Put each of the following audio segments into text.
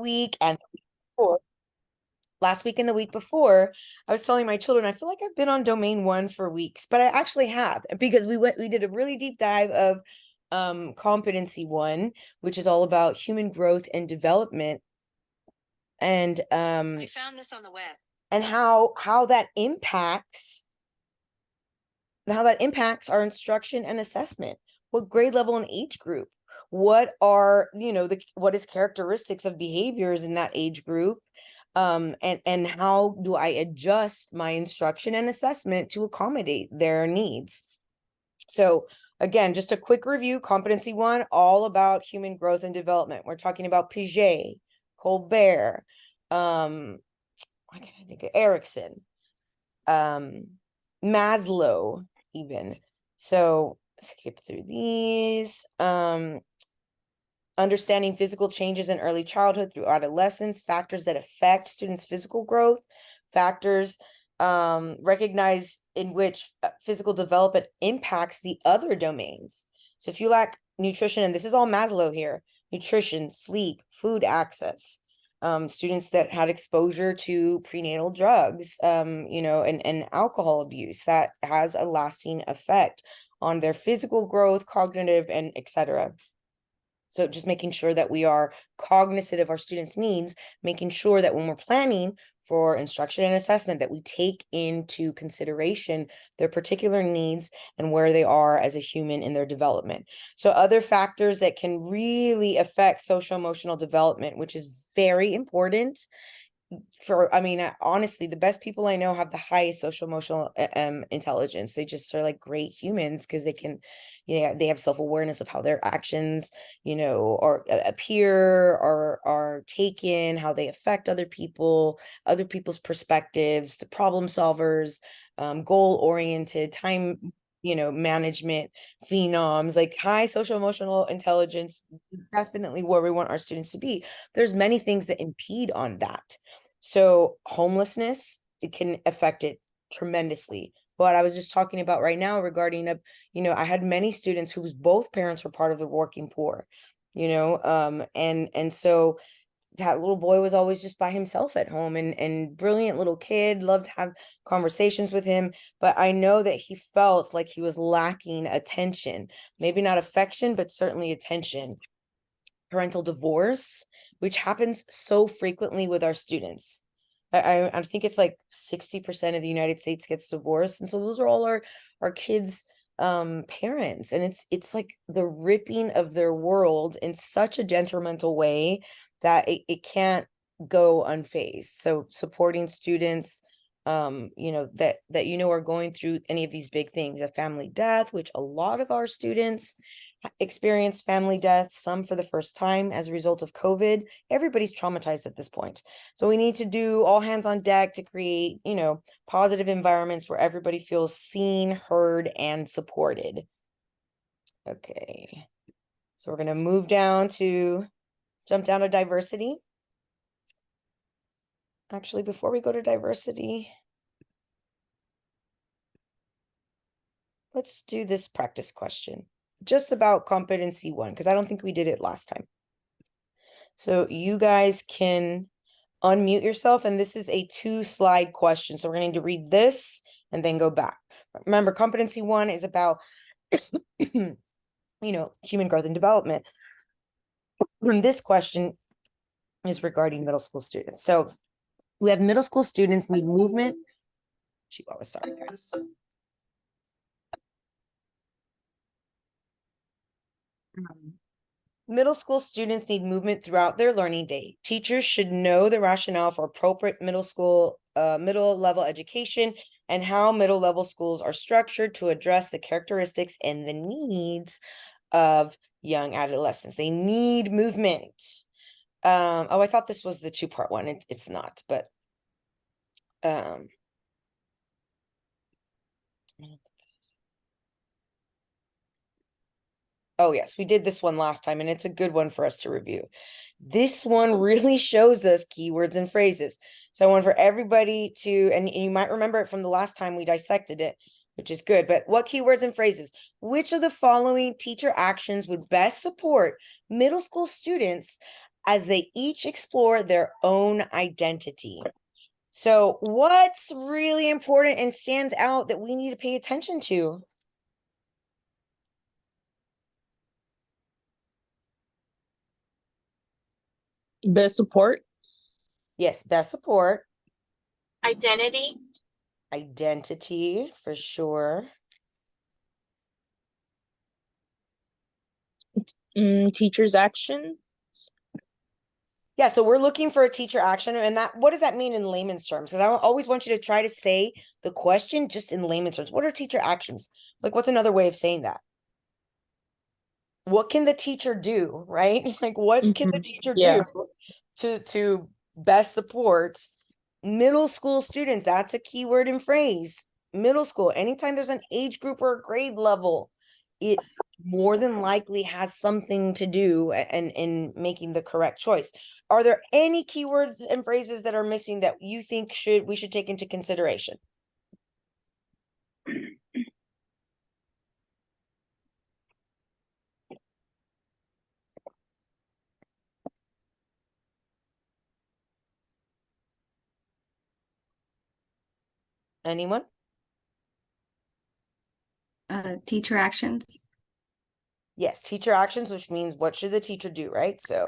week and the week before, last week and the week before, I was telling my children, I feel like I've been on domain 1 for weeks, but I actually have, because we did a really deep dive of competency 1, which is all about human growth and development. And I found this on the web. And how that impacts our instruction and assessment. What grade level and age group? What are, what is characteristics of behaviors in that age group? And how do I adjust my instruction and assessment to accommodate their needs? So again, just a quick review. Competency 1, all about human growth and development. We're talking about Piaget, Colbert, why can't I think of Erickson, Maslow, even. So skip through these. Understanding physical changes in early childhood through adolescence, factors that affect students' physical growth, factors recognize in which physical development impacts the other domains. So if you lack nutrition, and this is all Maslow here, nutrition, sleep, food access, students that had exposure to prenatal drugs, and alcohol abuse, that has a lasting effect on their physical growth, cognitive, and etc. So just making sure that we are cognizant of our students' needs, making sure that when we're planning for instruction and assessment, that we take into consideration their particular needs and where they are as a human in their development. So other factors that can really affect social emotional development, which is very important honestly, the best people I know have the highest social emotional intelligence. They just are like great humans because they can, they have self-awareness of how their actions, or appear or are taken, how they affect other people's perspectives, the problem solvers, goal-oriented, time, management phenoms. Like high social emotional intelligence is definitely where we want our students to be. There's many things that impede on that. So homelessness, it can affect it tremendously. What I was just talking about right now regarding I had many students whose both parents were part of the working poor, and so that little boy was always just by himself at home, and brilliant little kid, loved to have conversations with him, but I know that he felt like he was lacking attention, maybe not affection, but certainly attention. Parental divorce, which happens so frequently with our students. I think it's like 60% of the United States gets divorced. And so those are all our kids' parents. And it's like the ripping of their world in such a detrimental way that it can't go unfazed. So supporting students, that are going through any of these big things, a family death, which a lot of our students experience family death, some for the first time as a result of COVID. Everybody's traumatized at this point. So we need to do all hands on deck to create, positive environments where everybody feels seen, heard, and supported. Okay. So we're going to jump down to diversity. Actually, before we go to diversity, let's do this practice question just about competency 1, because I don't think we did it last time. So you guys can unmute yourself, and this is a 2-slide question. So we're going to need to read this and then go back. Remember, competency 1 is about, human growth and development. And this question is regarding middle school students. So we have middle school students need movement. Sorry, guys. Middle school students need movement throughout their learning day. Teachers should know the rationale for appropriate middle level education and how middle level schools are structured to address the characteristics and the needs of young adolescents. They need movement. I thought this was the 2-part one. It's not, but oh yes, we did this one last time, and it's a good one for us to review. This one really shows us keywords and phrases. So I want for everybody to, and you might remember it from the last time we dissected it, which is good, but what keywords and phrases? Which of the following teacher actions would best support middle school students as they each explore their own identity. So what's really important and stands out that we need to pay attention to? Best support. Yes, best support. Identity. Identity, for sure. Teacher's action. Yeah, so we're looking for a teacher action, and that, what does that mean in layman's terms? Because I always want you to try to say the question just in layman's terms. What are teacher actions? Like, what's another way of saying that? What can the teacher do, right? Like, what can the teacher do to best support middle school students? That's a keyword and phrase. Middle school, anytime there's an age group or a grade level, it more than likely has something to do in making the correct choice. Are there any keywords and phrases that are missing that you think we should take into consideration? Anyone? Teacher actions. Yes, teacher actions, which means what should the teacher do, right? So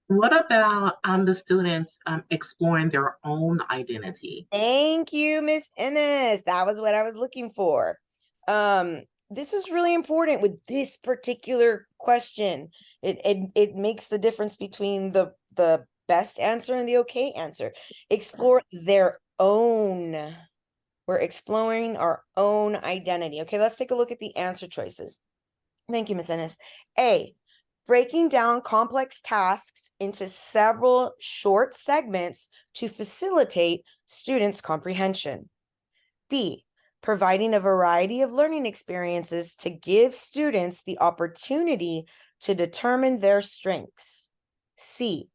what about the students exploring their own identity? thank you, Miss Ennis. That was what I was looking for. This is really important with this particular question. It makes the difference between the best answer and the okay answer. Explore their own. We're exploring our own identity. Okay, let's take a look at the answer choices. Thank you, Miss Ennis. A, breaking down complex tasks into several short segments to facilitate students' comprehension. B, providing a variety of learning experiences to give students the opportunity to determine their strengths. C,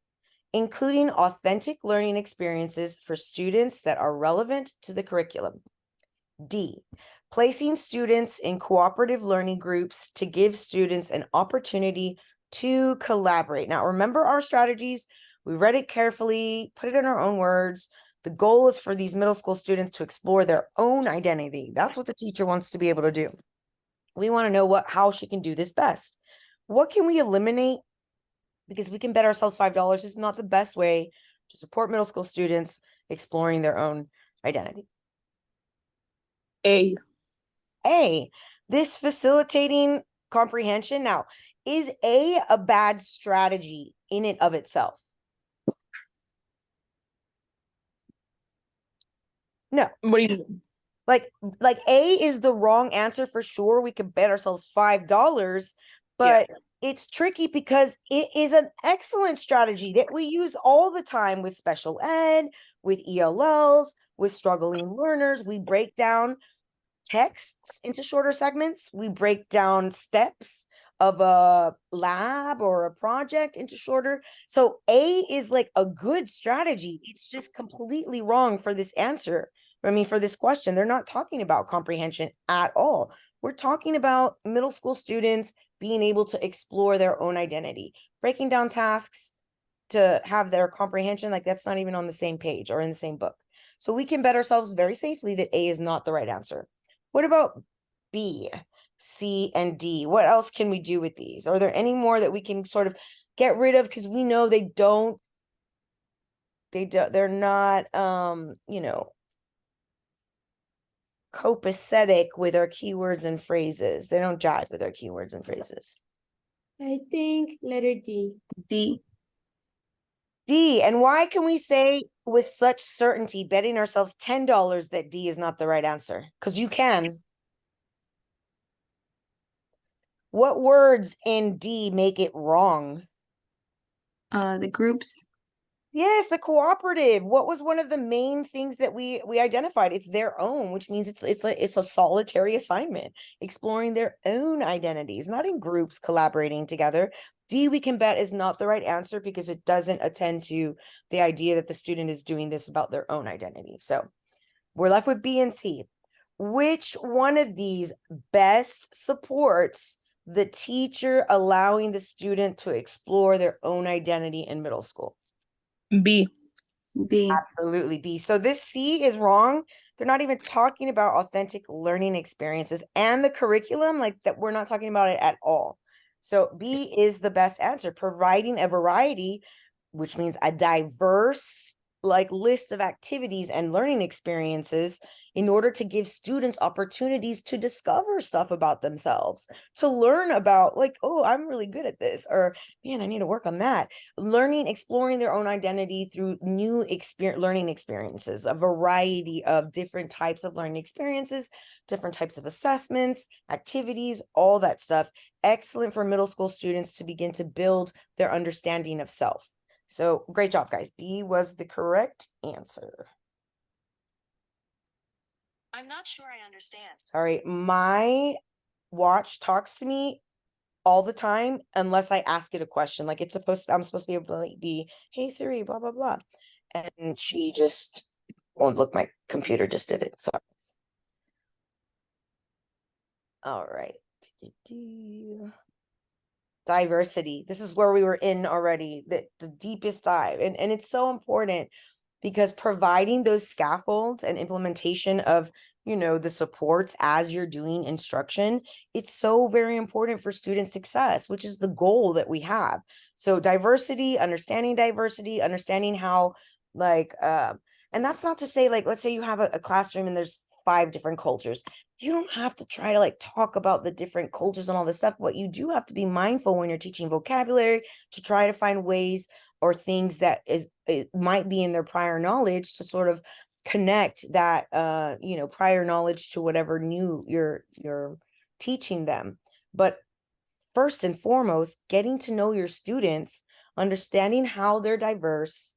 including authentic learning experiences for students that are relevant to the curriculum. D, placing students in cooperative learning groups to give students an opportunity to collaborate. Now, remember our strategies. We read it carefully, put it in our own words. The goal is for these middle school students to explore their own identity. That's what the teacher wants to be able to do. We want to know how she can do this best. What can we eliminate? Because we can bet ourselves $5. This is not the best way to support middle school students exploring their own identity. A. This facilitating comprehension. Now, is a bad strategy in and of itself? No. What do you mean? Like A is the wrong answer for sure. We could bet ourselves $5, but it's tricky because it is an excellent strategy that we use all the time with special ed, with ELLs, with struggling learners. We break down texts into shorter segments. We break down steps of a lab or a project into shorter. So A is like a good strategy. It's just completely wrong for this answer. I mean, for this question, they're not talking about comprehension at all. We're talking about middle school students being able to explore their own identity, breaking down tasks to have their comprehension. Like, that's not even on the same page or in the same book. So we can bet ourselves very safely that A is not the right answer. What about B, C, and D? What else can we do with these? Are there any more that we can sort of get rid of? Because we know they're not, copacetic with our keywords and phrases. They don't jive with our keywords and phrases. I think letter D. D. And why can we say with such certainty, betting ourselves $10 that D is not the right answer? Because you can. What words in D make it wrong? The groups. Yes, the cooperative. What was one of the main things that we identified? It's their own, which means it's a solitary assignment, exploring their own identities, not in groups collaborating together. D, we can bet, is not the right answer because it doesn't attend to the idea that the student is doing this about their own identity. So we're left with B and C. Which one of these best supports the teacher allowing the student to explore their own identity in middle school. B. B. Absolutely B. So this C is wrong. They're not even talking about authentic learning experiences and the curriculum, like that. We're not talking about it at all. So B is the best answer, providing a variety, which means a diverse like list of activities and learning experiences in order to give students opportunities to discover stuff about themselves, to learn about like, oh, I'm really good at this, or man, I need to work on that. Learning, exploring their own identity through new learning experiences, a variety of different types of learning experiences, different types of assessments, activities, all that stuff. Excellent for middle school students to begin to build their understanding of self. So great job, guys. B was the correct answer. I'm not sure I understand. Sorry, my watch talks to me all the time unless I ask it a question. Like it's supposed to, I'm supposed to be able to like be, hey Siri, blah, blah, blah. And she just won't look, my computer just did it. Sorry. All right. Diversity. This is where we were in already, the deepest dive. And it's so important because providing those scaffolds and implementation of, you know, the supports as you're doing instruction, it's so very important for student success, which is the goal that we have. So diversity, understanding how like, and that's not to say like, let's say you have a classroom and there's 5 different cultures. You don't have to try to like talk about the different cultures and all this stuff. What you do have to be mindful when you're teaching vocabulary to try to find ways or things that it might be in their prior knowledge to sort of connect that you know, prior knowledge to whatever new you're teaching them. But first and foremost, getting to know your students, understanding how they're diverse,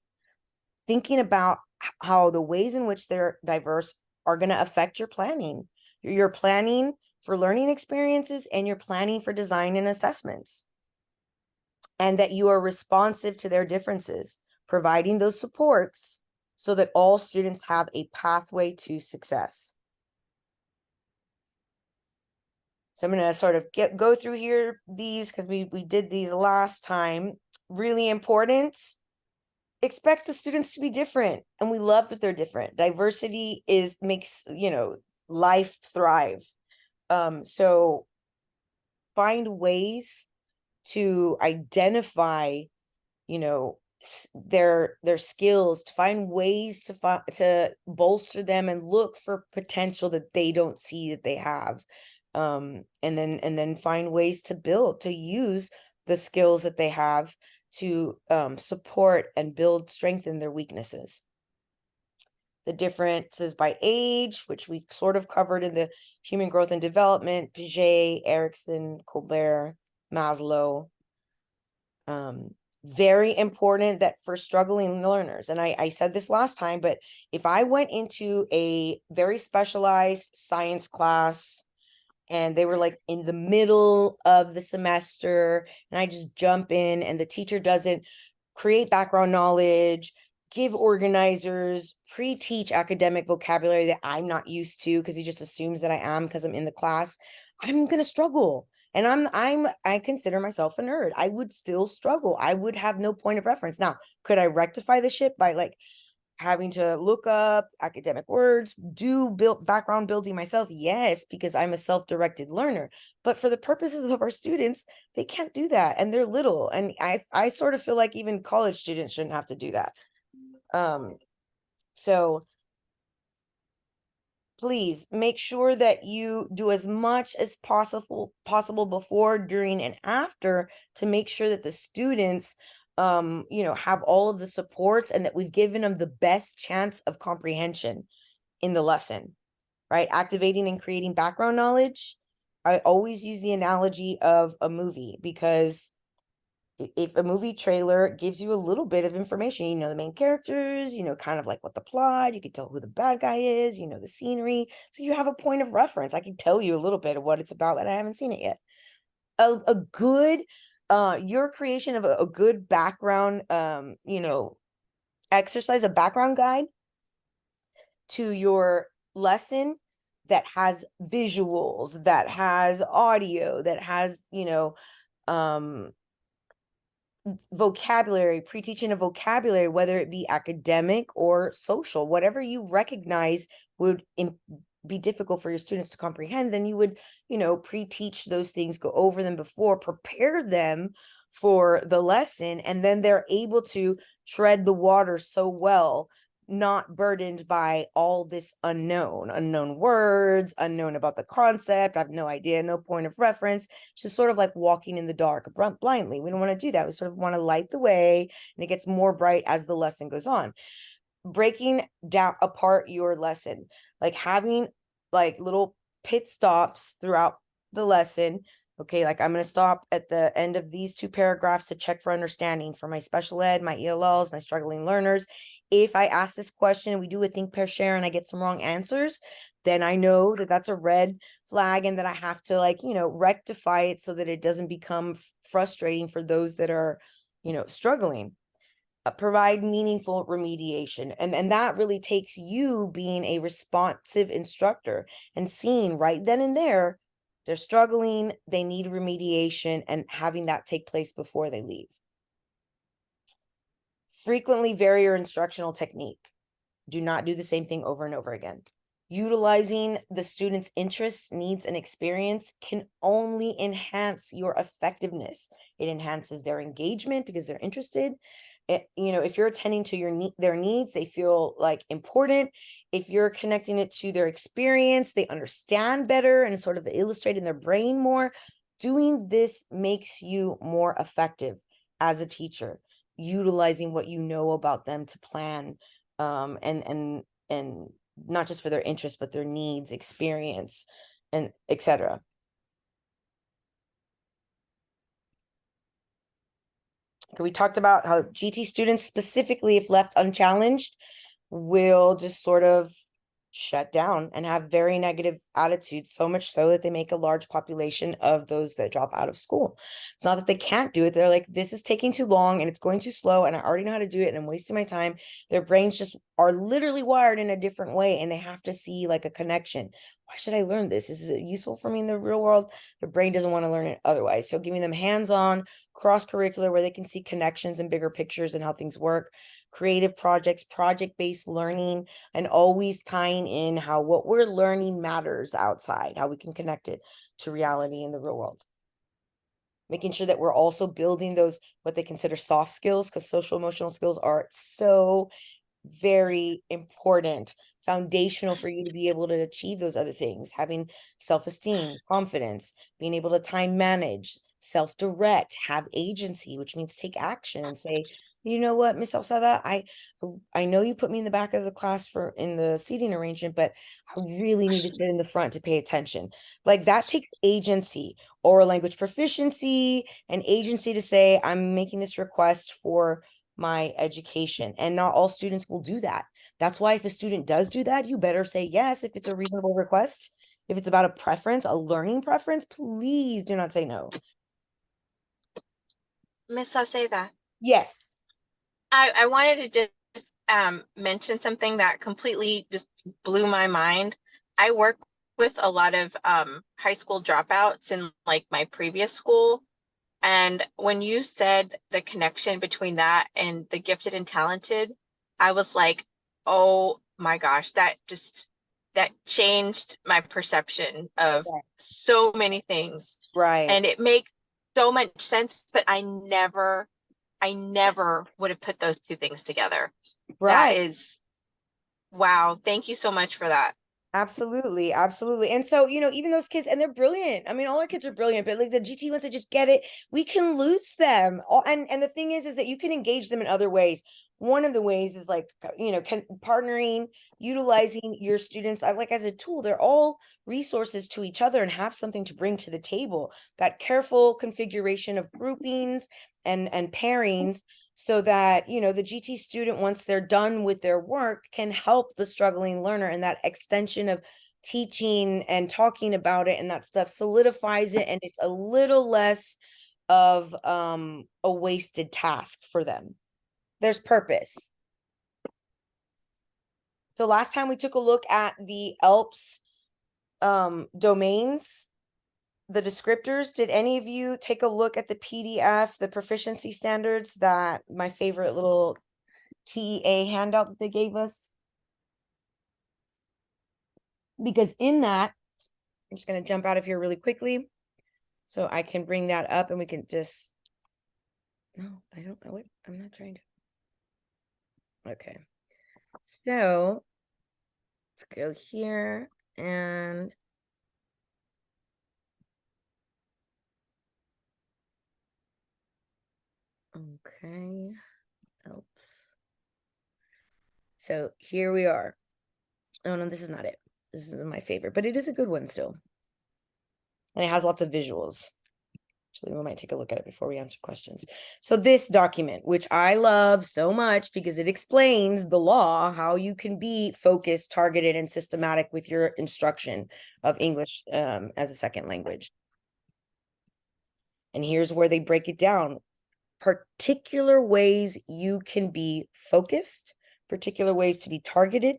thinking about how the ways in which they're diverse are going to affect your planning. You're planning for learning experiences and you're planning for design and assessments. And that you are responsive to their differences, providing those supports so that all students have a pathway to success. So I'm going to sort of go through here these because we did these last time. Really important. Expect the students to be different, and we love that they're different. Diversity makes, you know, life thrive. So find ways to identify, you know, their skills, to find ways to bolster them and look for potential that they don't see that they have, and then find ways to use the skills that they have to support and strengthen their weaknesses. The differences by age, which we sort of covered in the human growth and development, Piaget, Erikson, Colbert, Maslow. Very important that for struggling learners, and I said this last time, but if I went into a very specialized science class and they were like in the middle of the semester and I just jump in and the teacher doesn't create background knowledge, give organizers, pre-teach academic vocabulary that I'm not used to because he just assumes that I am because I'm in the class, I'm going to struggle. And I consider myself a nerd. I would still struggle. I would have no point of reference. Now, could I rectify the ship by like having to look up academic words, background building myself? Yes, because I'm a self-directed learner. But for the purposes of our students, they can't do that. And they're little. And I sort of feel like even college students shouldn't have to do that. So please make sure that you do as much as possible before, during, and after to make sure that the students you know, have all of the supports and that we've given them the best chance of comprehension in the lesson, right? Activating and creating background knowledge. I always use the analogy of a movie because if a movie trailer gives you a little bit of information, you know, the main characters, you know, kind of like what the plot, you can tell who the bad guy is, you know, the scenery. So you have a point of reference. I can tell you a little bit of what it's about, but I haven't seen it yet. A good, your creation of a good background, you know, exercise, a background guide to your lesson that has visuals, that has audio, that has, vocabulary, pre-teaching of vocabulary, whether it be academic or social, whatever you recognize would be difficult for your students to comprehend, then you would, pre-teach those things, go over them before, prepare them for the lesson, and then they're able to tread the water so well, not burdened by all this unknown words, unknown about the concept. I have no idea, no point of reference. It's just sort of like walking in the dark blindly. We don't want to do that. We sort of want to light the way, and it gets more bright as the lesson goes on. Breaking down apart your lesson, like having like little pit stops throughout the lesson. Okay, like I'm going to stop at the end of these 2 paragraphs to check for understanding for my special ed, my ELLs, my struggling learners. If I ask this question and we do a think, pair, share, and I get some wrong answers, then I know that that's a red flag and that I have to rectify it so that it doesn't become frustrating for those that are, struggling. Provide meaningful remediation. And that really takes you being a responsive instructor and seeing right then and there, they're struggling, they need remediation, and having that take place before they leave. Frequently vary your instructional technique. Do not do the same thing over and over again. Utilizing the student's interests, needs, and experience can only enhance your effectiveness. It enhances their engagement because they're interested. If you're attending to their needs, they feel like important. If you're connecting it to their experience, they understand better and sort of illustrate in their brain more. Doing this makes you more effective as a teacher, utilizing what you know about them to plan, and not just for their interests, but their needs, experience, and etc. We talked about how GT students, specifically if left unchallenged, will just sort of shut down and have very negative attitudes, so much so that they make a large population of those that drop out of school. It's not that they can't do it. They're like, this is taking too long and it's going too slow and I already know how to do it and I'm wasting my time. Their brains just are literally wired in a different way and they have to see like a connection. Why should I learn this? Is it useful for me in the real world? Their brain doesn't want to learn it otherwise. So giving them hands-on, cross-curricular, where they can see connections and bigger pictures and how things work, creative projects, project-based learning, and always tying in how what we're learning matters outside, how we can connect it to reality in the real world. Making sure that we're also building those, what they consider soft skills, because social emotional skills are so very important, foundational for you to be able to achieve those other things. Having self-esteem, confidence, being able to time manage, self-direct, have agency, which means take action and say, you know what, Miss Sauceda, I know you put me in the back of the class in the seating arrangement, but I really need to sit in the front to pay attention. Like that takes agency, oral language proficiency, and agency to say, I'm making this request for my education. And not all students will do that. That's why if a student does do that, you better say yes if it's a reasonable request. If it's about a preference, a learning preference, please do not say no. Miss Sauceda, Yes. I wanted to just mention something that completely just blew my mind. I work with a lot of high school dropouts in like my previous school. And when you said the connection between that and the gifted and talented, I was like, oh my gosh, that changed my perception of Right. so many things. Right. And it makes so much sense, but I never would have put those 2 things together. That Right. is, wow. Thank you so much for that. Absolutely, absolutely. And so, even those kids, and they're brilliant. I mean, all our kids are brilliant, but like the GT ones that just get it, we can lose them. And the thing is that you can engage them in other ways. One of the ways is like, partnering, utilizing your students like as a tool. They're all resources to each other and have something to bring to the table. That careful configuration of groupings and pairings, so that the GT student, once they're done with their work, can help the struggling learner, and that extension of teaching and talking about it and that stuff solidifies it, and it's a little less of a wasted task for them. There's purpose. So last time we took a look at the ELPS domains, the descriptors. Did any of you take a look at the PDF, the proficiency standards, that my favorite little TEA handout that they gave us? Because in that, I'm just going to jump out of here really quickly so I can bring that up and we can just, no, I don't know what, I'm not trying to. Okay. So let's go here and okay. Oops. So here we are. Oh no, this is not it. This isn't my favorite, but it is a good one still. And it has lots of visuals. Actually, we might take a look at it before we answer questions. So this document, which I love so much because it explains the law, how you can be focused, targeted, and systematic with your instruction of English as a second language. And here's where they break it down. Particular ways you can be focused, particular ways to be targeted,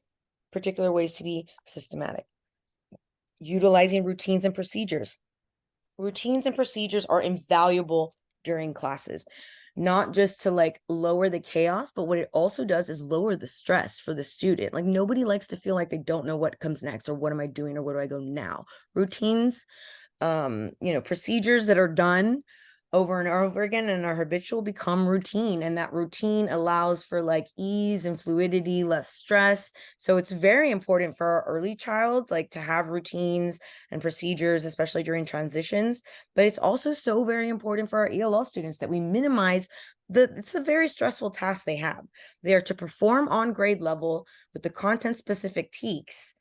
particular ways to be systematic. Utilizing routines and procedures. Routines and procedures are invaluable during classes, not just to like lower the chaos, but what it also does is lower the stress for the student. Like nobody likes to feel like they don't know what comes next or what am I doing or where do I go now. Routines, procedures that are done over and over again and are habitual become routine, and that routine allows for like ease and fluidity, less stress. So it's very important for our early child like to have routines and procedures, especially during transitions, but it's also so very important for our ELL students that we minimize it's a very stressful task they have. They are to perform on grade level with the content specific TEKS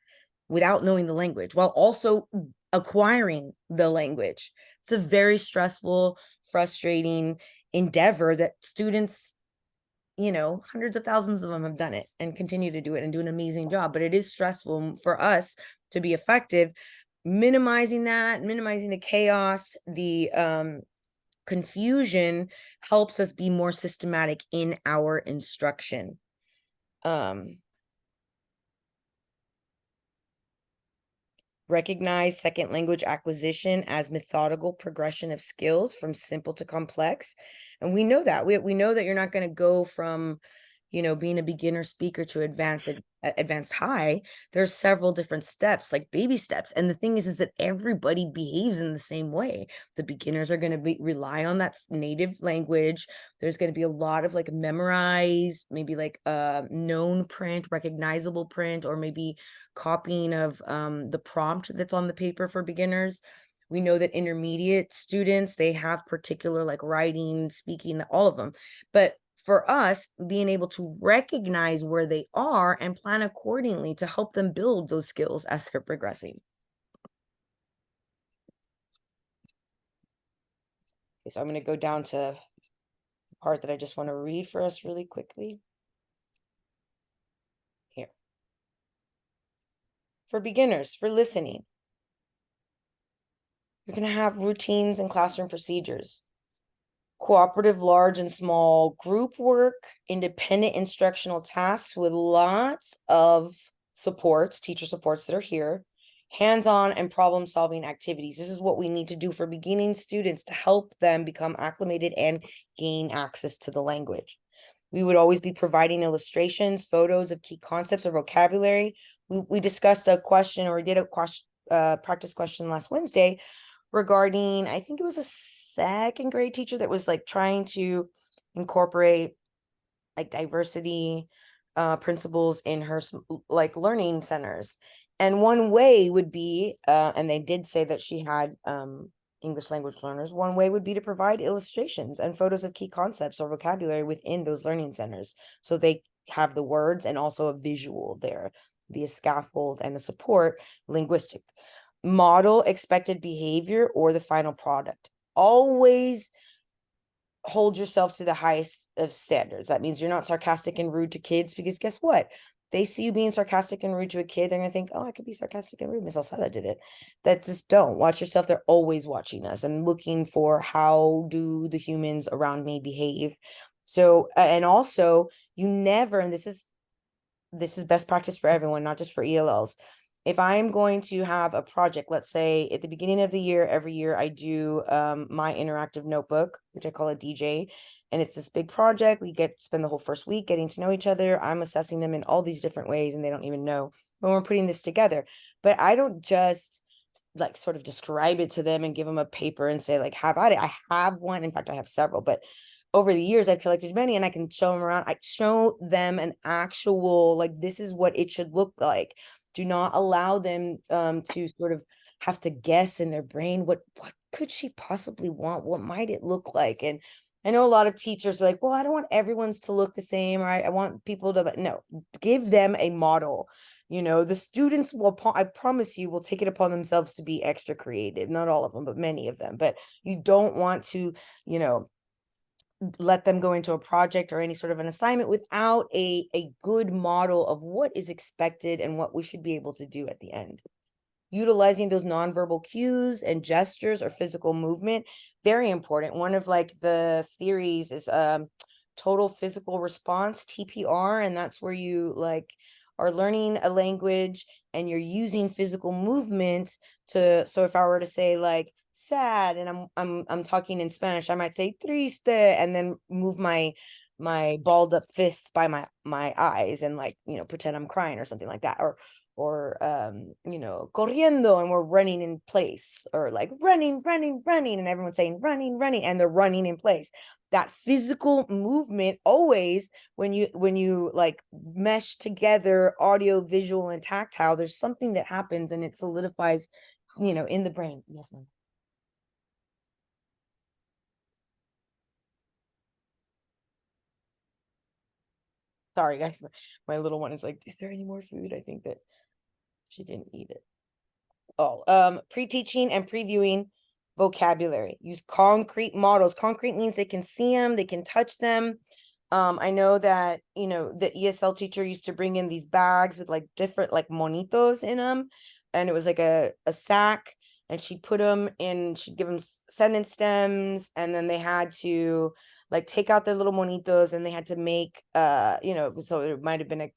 without knowing the language while also acquiring the language. It's a very stressful, frustrating endeavor that students, hundreds of thousands of them have done it and continue to do it and do an amazing job, but it is stressful for us to be effective. Minimizing the chaos, the confusion helps us be more systematic in our instruction. Recognize second language acquisition as methodical progression of skills from simple to complex. And we know that. We know that you're not going to go from, being a beginner speaker to advanced high. There's several different steps, like baby steps. And the thing is that everybody behaves in the same way. The beginners are going to rely on that native language. There's going to be a lot of like memorized, maybe like known print, recognizable print, or maybe copying of the prompt that's on the paper for beginners. We know that intermediate students, they have particular like writing, speaking, all of them. But for us, being able to recognize where they are and plan accordingly to help them build those skills as they're progressing. Okay, so I'm going to go down to the part that I just want to read for us really quickly. Here. For beginners, for listening, you're going to have routines and classroom procedures. Cooperative large and small group work, independent instructional tasks with lots of supports, teacher supports that are here, hands-on and problem-solving activities. This is what we need to do for beginning students to help them become acclimated and gain access to the language. We would always be providing illustrations, photos of key concepts or vocabulary. We discussed a question, or we did a practice question last Wednesday regarding, I think it was a second grade teacher that was like trying to incorporate like diversity principles in her like learning centers. And one way would be, and they did say that she had English language learners, one way would be to provide illustrations and photos of key concepts or vocabulary within those learning centers. So they have the words and also a visual there, be a scaffold and a support linguistic. Model expected behavior or the final product. Always hold yourself to the highest of standards. That means you're not sarcastic and rude to kids, because guess what? They see you being sarcastic and rude to a kid, they're going to think, oh, I could be sarcastic and rude. Miss Sauceda did it. That just don't. Watch yourself. They're always watching us and looking for how do the humans around me behave. So, and also you never, and this is best practice for everyone, not just for ELLs. If I'm going to have a project, let's say at the beginning of the year, every year I do my interactive notebook, which I call a DJ. And it's this big project. We get to spend the whole first week getting to know each other. I'm assessing them in all these different ways, and they don't even know when we're putting this together. But I don't just like sort of describe it to them and give them a paper and say like, have at it. I have one. In fact, I have several, but over the years I've collected many, and I can show them around. I show them an actual, like, this is what it should look like. Do not allow them to sort of have to guess in their brain, what could she possibly want? What might it look like? And I know a lot of teachers are like, well, I don't want everyone's to look the same, or I want people to, but no, give them a model. You know, the students will, I promise you, will take it upon themselves to be extra creative. Not all of them, but many of them. But you don't want to, you know, let them go into a project or any sort of an assignment without a good model of what is expected and what we should be able to do at the end. Utilizing those nonverbal cues and gestures or physical movement, very important. One of like the theories is total physical response, TPR, and that's where you like are learning a language and you're using physical movement to, so if I were to say like sad and I'm talking in Spanish, I might say triste and then move my balled up fists by my eyes and like, you know, pretend I'm crying or something like that, or you know, corriendo, and we're running in place, or like running, and everyone's saying running, and they're running in place. That physical movement always, when you like mesh together audio, visual, and tactile, there's something that happens and it solidifies, you know, in the brain. Yes, ma'am. Sorry, guys. My little one is like, is there any more food? I think that she didn't eat it. Oh, pre-teaching and previewing vocabulary. Use concrete models. Concrete means they can see them, they can touch them. I know that, you know, the ESL teacher used to bring in these bags with like different like monitos in them, and it was like a sack, and she'd put them in, she'd give them sentence stems, and then they had to like take out their little monitos and they had to make you know, so it might have been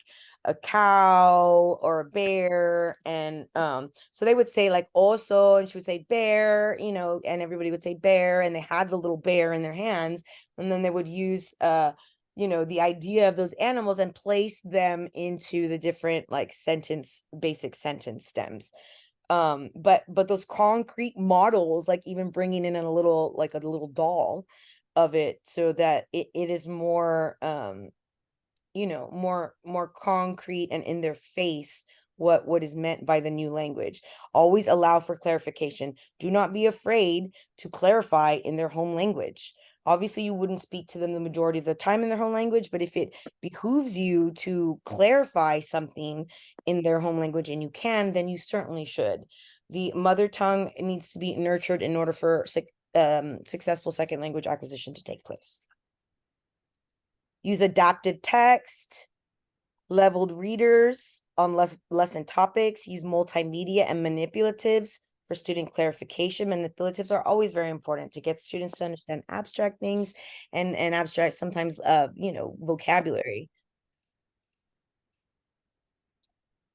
a cow or a bear, and so they would say like also, and she would say bear, you know, and everybody would say bear, and they had the little bear in their hands, and then they would use you know, the idea of those animals and place them into the different like basic sentence stems. But those concrete models, like even bringing in a little like a little doll of it, so that it is more you know, more concrete and in their face what is meant by the new language. Always allow for clarification. Do not be afraid to clarify in their home language. Obviously, you wouldn't speak to them the majority of the time in their home language, but if it behooves you to clarify something in their home language and you can, then you certainly should. The mother tongue needs to be nurtured in order for successful second language acquisition to take place. Use adaptive text, leveled readers on lesson topics, use multimedia and manipulatives for student clarification. Manipulatives are always very important to get students to understand abstract things and abstract sometimes you know, vocabulary.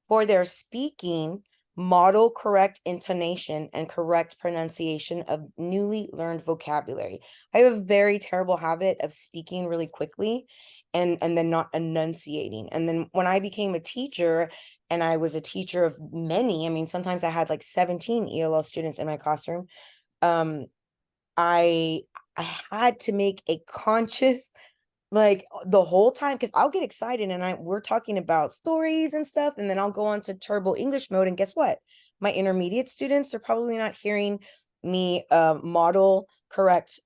For their speaking, model correct intonation and correct pronunciation of newly learned vocabulary. I have a very terrible habit of speaking really quickly and then not enunciating. And then when I became a teacher, and I was a teacher of many, I mean, sometimes I had like 17 ELL students in my classroom. I had to make a conscious, like the whole time, because I'll get excited and we're talking about stories and stuff, and then I'll go on to turbo English mode, and guess what, my intermediate students are probably not hearing me model correct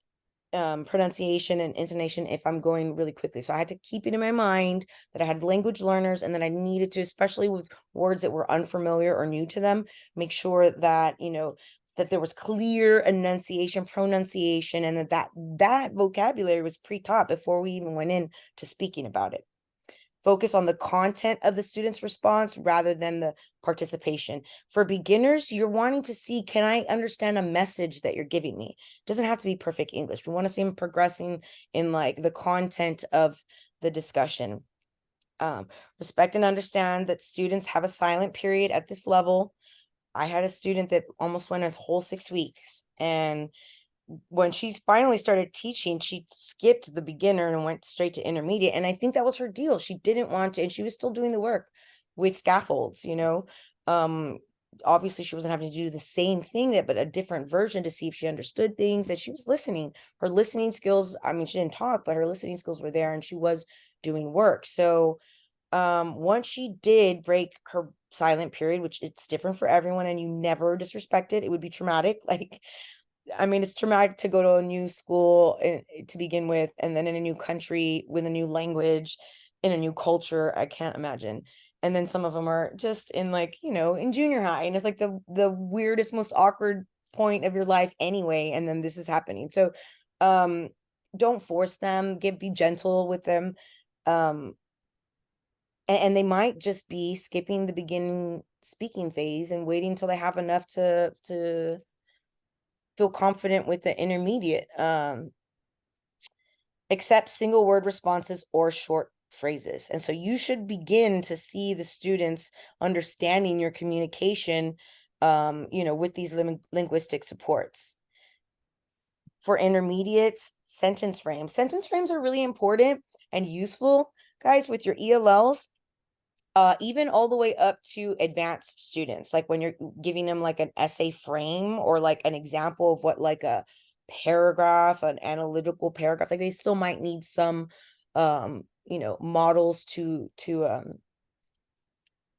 pronunciation and intonation if I'm going really quickly. So I had to keep it in my mind that I had language learners and that I needed to, especially with words that were unfamiliar or new to them, make sure that, you know, that there was clear enunciation, pronunciation, and that vocabulary was pre-taught before we even went in to speaking about it. Focus on the content of the student's response rather than the participation. For beginners, you're wanting to see, can I understand a message that you're giving me? It doesn't have to be perfect English. We want to see them progressing in like the content of the discussion. Respect and understand that students have a silent period at this level. I had a student that almost went a whole 6 weeks, and when she finally started teaching, she skipped the beginner and went straight to intermediate. And I think that was her deal. She didn't want to, and she was still doing the work with scaffolds, you know. Obviously she wasn't having to do the same thing, but a different version to see if she understood things, and she was listening. Her listening skills, I mean, she didn't talk, but her listening skills were there, and she was doing work. So once she did break her silent period, which it's different for everyone, and you never disrespect it, it would be traumatic. Like, I mean, it's traumatic to go to a new school to begin with, and then in a new country with a new language, in a new culture. I can't imagine. And then some of them are just in, like, you know, in junior high, and it's like the weirdest, most awkward point of your life anyway, and then this is happening. So don't force them, be gentle with them. And they might just be skipping the beginning speaking phase and waiting until they have enough to feel confident with the intermediate. Accept single word responses or short phrases. And so you should begin to see the students understanding your communication, you know, with these linguistic supports. For intermediates, sentence frames. Sentence frames are really important and useful, guys, with your ELLs. Even all the way up to advanced students, like when you're giving them like an essay frame or like an example of what like a paragraph, an analytical paragraph, like they still might need some you know, models to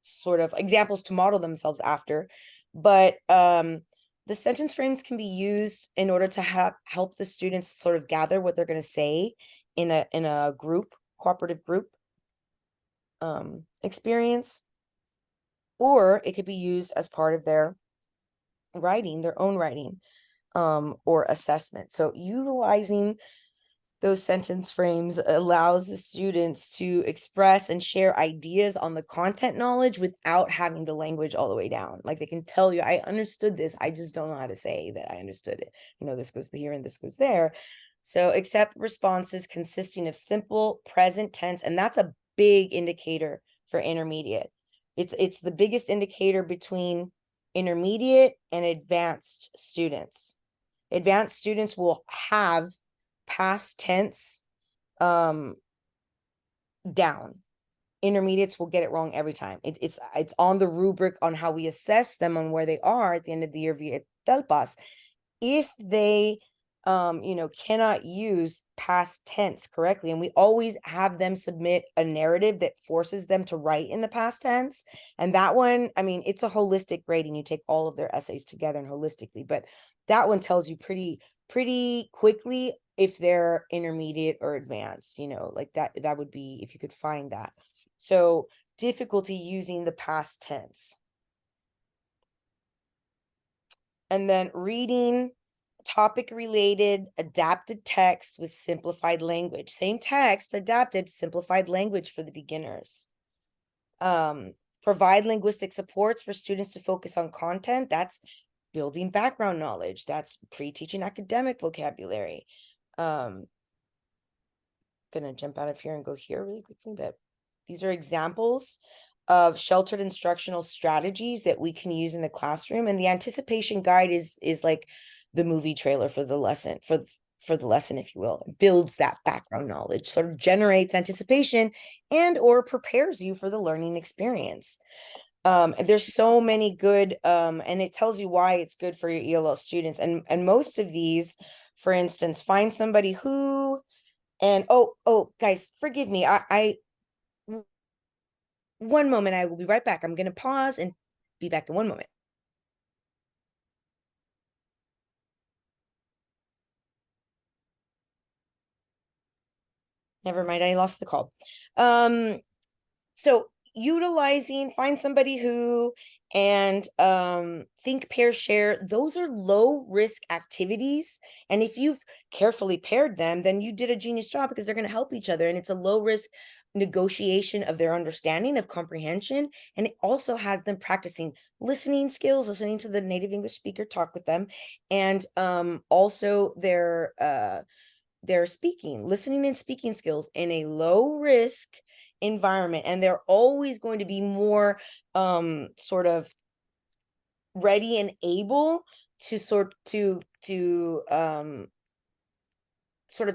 sort of examples to model themselves after. But the sentence frames can be used in order to help the students sort of gather what they're going to say in a group, cooperative group experience, or it could be used as part of their writing, their own writing, or assessment. So utilizing those sentence frames allows the students to express and share ideas on the content knowledge without having the language all the way down. Like they can tell you, I understood this, I just don't know how to say that I understood it. You know, this goes here and this goes there. So accept responses consisting of simple present tense, and that's a big indicator for intermediate. It's the biggest indicator between intermediate and advanced students. Advanced students will have past tense down. Intermediates will get it wrong every time. It's on the rubric on how we assess them on where they are at the end of the year via Telpas. If they you know, cannot use past tense correctly, and we always have them submit a narrative that forces them to write in the past tense, and that one, I mean, it's a holistic grading. You take all of their essays together and holistically, but that one tells you pretty quickly if they're intermediate or advanced, you know, like that would be if you could find that. So difficulty using the past tense. And then reading topic related adapted text with simplified language. Same text, adapted, simplified language for the beginners. Provide linguistic supports for students to focus on content. That's building background knowledge. That's pre-teaching academic vocabulary. Gonna jump out of here and go here really quickly, but these are examples of sheltered instructional strategies that we can use in the classroom. And the anticipation guide is like the movie trailer for the lesson, for the lesson, if you will. It builds that background knowledge, sort of generates anticipation and or prepares you for the learning experience. There's so many good and it tells you why it's good for your ELL students. And most of these, for instance, find somebody who, and oh guys, forgive me, I one moment, I will be right back. I'm going to pause and be back in one moment. Never mind, I lost the call. So find somebody who, and think, pair, share. Those are low risk activities. And if you've carefully paired them, then you did a genius job because they're going to help each other. And it's a low risk negotiation of their understanding of comprehension. And it also has them practicing listening skills, listening to the native English speaker talk with them. And also their speaking, listening and speaking skills in a low risk environment, and they're always going to be more sort of ready and able to sort of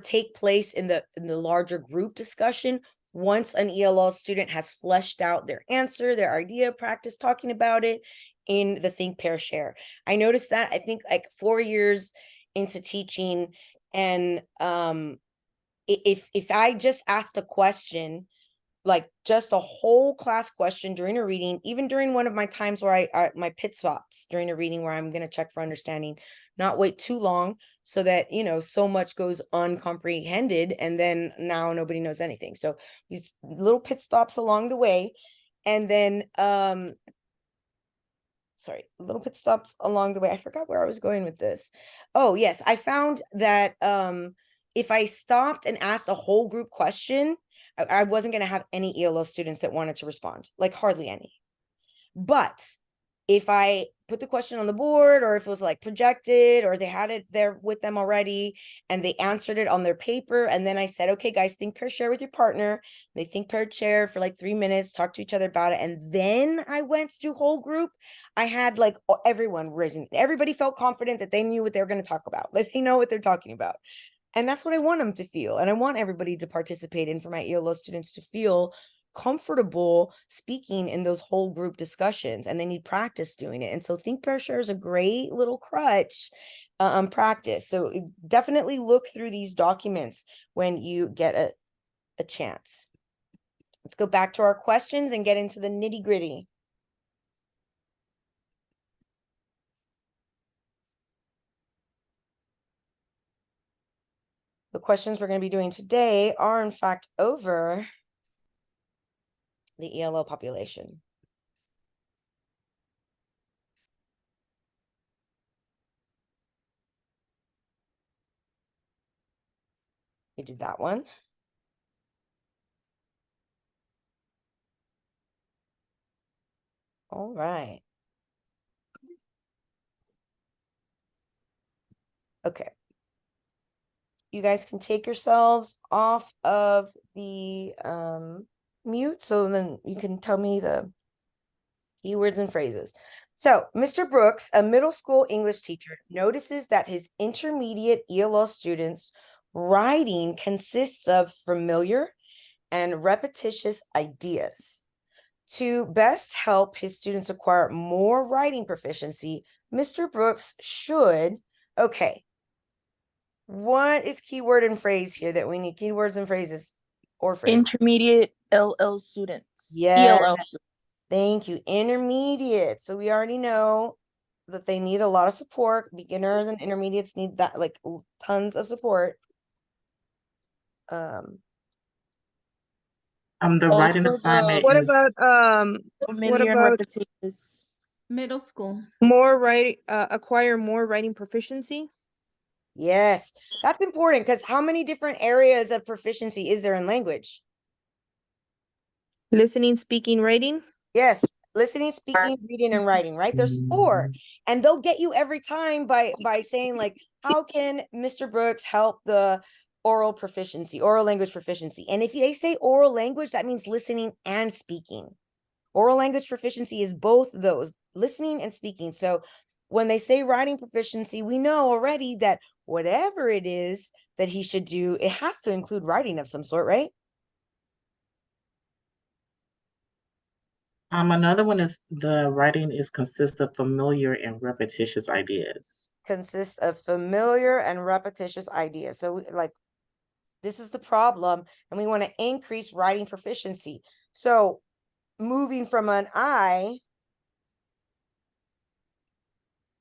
take place in the larger group discussion once an ELL student has fleshed out their answer, their idea, practice talking about it in the think, pair, share. I noticed that, I think, like 4 years into teaching, and if I just asked a question, like just a whole class question during a reading, even during one of my times where I my pit stops during a reading where I'm going to check for understanding, not wait too long so that, so much goes uncomprehended and then now nobody knows anything. So these little pit stops along the way, and then little pit stops along the way. I forgot where I was going with this. Oh, yes. I found that if I stopped and asked a whole group question, I wasn't going to have any ELO students that wanted to respond, like hardly any. But if I put the question on the board, or if it was like projected, or they had it there with them already and they answered it on their paper, and then I said, okay, guys, think, pair, share with your partner. They think, pair, share for like 3 minutes, talk to each other about it, and then I went to whole group. I had like everyone risen. Everybody felt confident that they knew what they were going to talk about, that they know what they're talking about. And that's what I want them to feel. And I want everybody to participate in, for my ELO students to feel comfortable speaking in those whole group discussions, and they need practice doing it. And so think, pair, share is a great little crutch practice. So definitely look through these documents when you get a chance. Let's go back to our questions and get into the nitty gritty. The questions we're going to be doing today are, in fact, over the ELO population. We did that one. All right. Okay. You guys can take yourselves off of the mute, so then you can tell me the keywords and phrases. So Mr. Brooks, a middle school English teacher, notices that his intermediate ELL students' writing consists of familiar and repetitious ideas. To best help his students acquire more writing proficiency, Mr. Brooks should, okay, what is keyword and phrase here that we need? Keywords and phrases or phrases. Intermediate LL students. Yeah. ELL students. Thank you. Intermediate. So we already know that they need a lot of support. Beginners and intermediates need that, like, tons of support. The writing Also, assignment What is about familiar and repetitious. Middle school. more writing, acquire more writing proficiency? Yes, that's important, because how many different areas of proficiency is there in language? Listening, speaking, writing? Yes, listening, speaking, reading, and writing, right? There's 4, and they'll get you every time by saying, like, how can Mr. Brooks help the oral proficiency, oral language proficiency? And if they say oral language, that means listening and speaking. Oral language proficiency is both those, listening and speaking. So when they say writing proficiency, we know already that whatever it is that he should do, it has to include writing of some sort, right? another one is the writing is consists of familiar and repetitious ideas. Consists of familiar and repetitious ideas. So like, this is the problem, and we want to increase writing proficiency. So moving from an I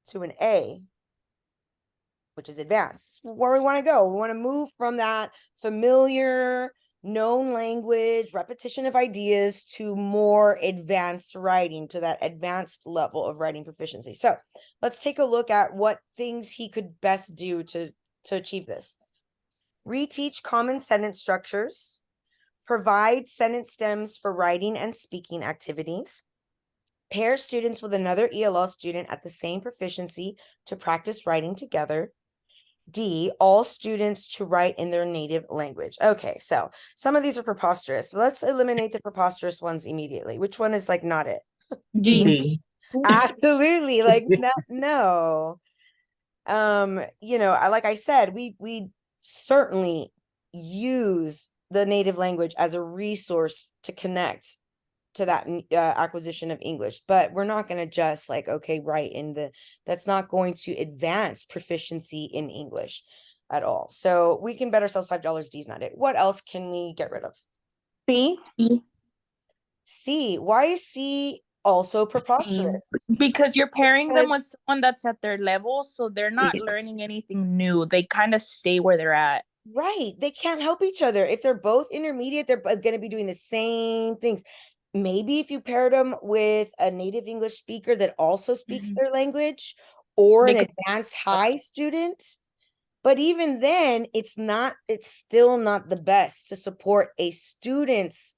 to an A, which is advanced, where we want to go. We want to move from that familiar, known language, repetition of ideas, to more advanced writing, to that advanced level of writing proficiency. So let's take a look at what things he could best do to achieve this. Reteach common sentence structures, provide sentence stems for writing and speaking activities, pair students with another ELL student at the same proficiency to practice writing together, D, all students to write in their native language. Okay, so some of these are preposterous. Let's eliminate the preposterous ones immediately. Which one is like not it? D. D. Absolutely, like no. You know, like I said, we certainly use the native language as a resource to connect to that acquisition of English, but we're not going to just like, okay, write in the, that's not going to advance proficiency in English at all. So we can bet ourselves $5. D's not it. What else can we get rid of? C. C. C. Why is C also preposterous? Because you're pairing them with someone that's at their level, so they're not learning anything new. They kind of stay where they're at. Right. They can't help each other. If they're both intermediate, they're going to be doing the same things. Maybe if you paired them with a native English speaker that also speaks their language, or an advanced high student. But even then, it's still not the best to support a student's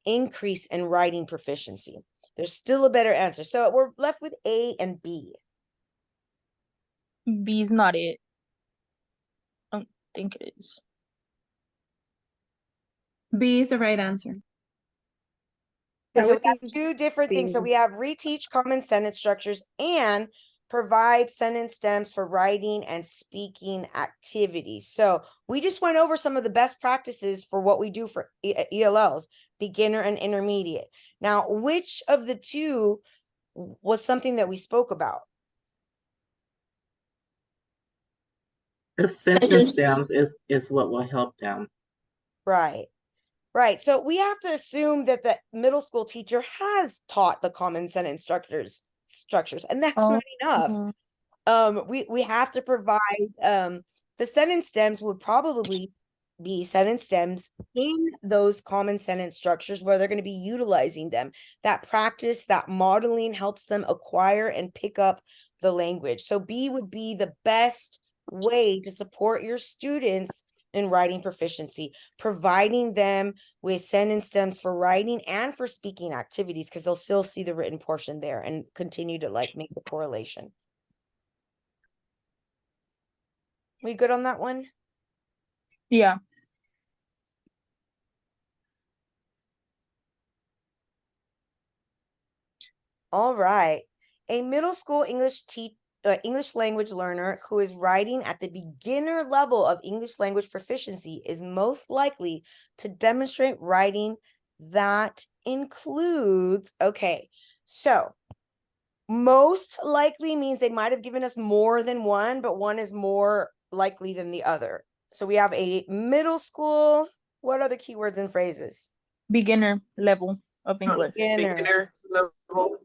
increase in writing proficiency. There's still a better answer. So we're left with A and B. B's not it. I don't think it is. B is the right answer. Okay, so we have two different things. So we have reteach common sentence structures and provide sentence stems for writing and speaking activities. So we just went over some of the best practices for what we do for ELLs, beginner and intermediate. Now, which of the two was something that we spoke about? The sentence stems is what will help them. Right. Right. So we have to assume that the middle school teacher has taught the common sentence structures, and that's not enough. We have to provide the sentence stems would probably be sentence stems in those common sentence structures where they're going to be utilizing them. That practice, that modeling helps them acquire and pick up the language. So B would be the best way to support your students in writing proficiency, providing them with sentence stems for writing and for speaking activities, because they'll still see the written portion there and continue to like make the correlation. We good on that one? Yeah. All right. A middle school English language learner who is writing at the beginner level of English language proficiency is most likely to demonstrate writing that includes, okay, so most likely means they might have given us more than one, but one is more likely than the other. So we have a middle school. What other keywords and phrases? Beginner level of English. Beginner. level.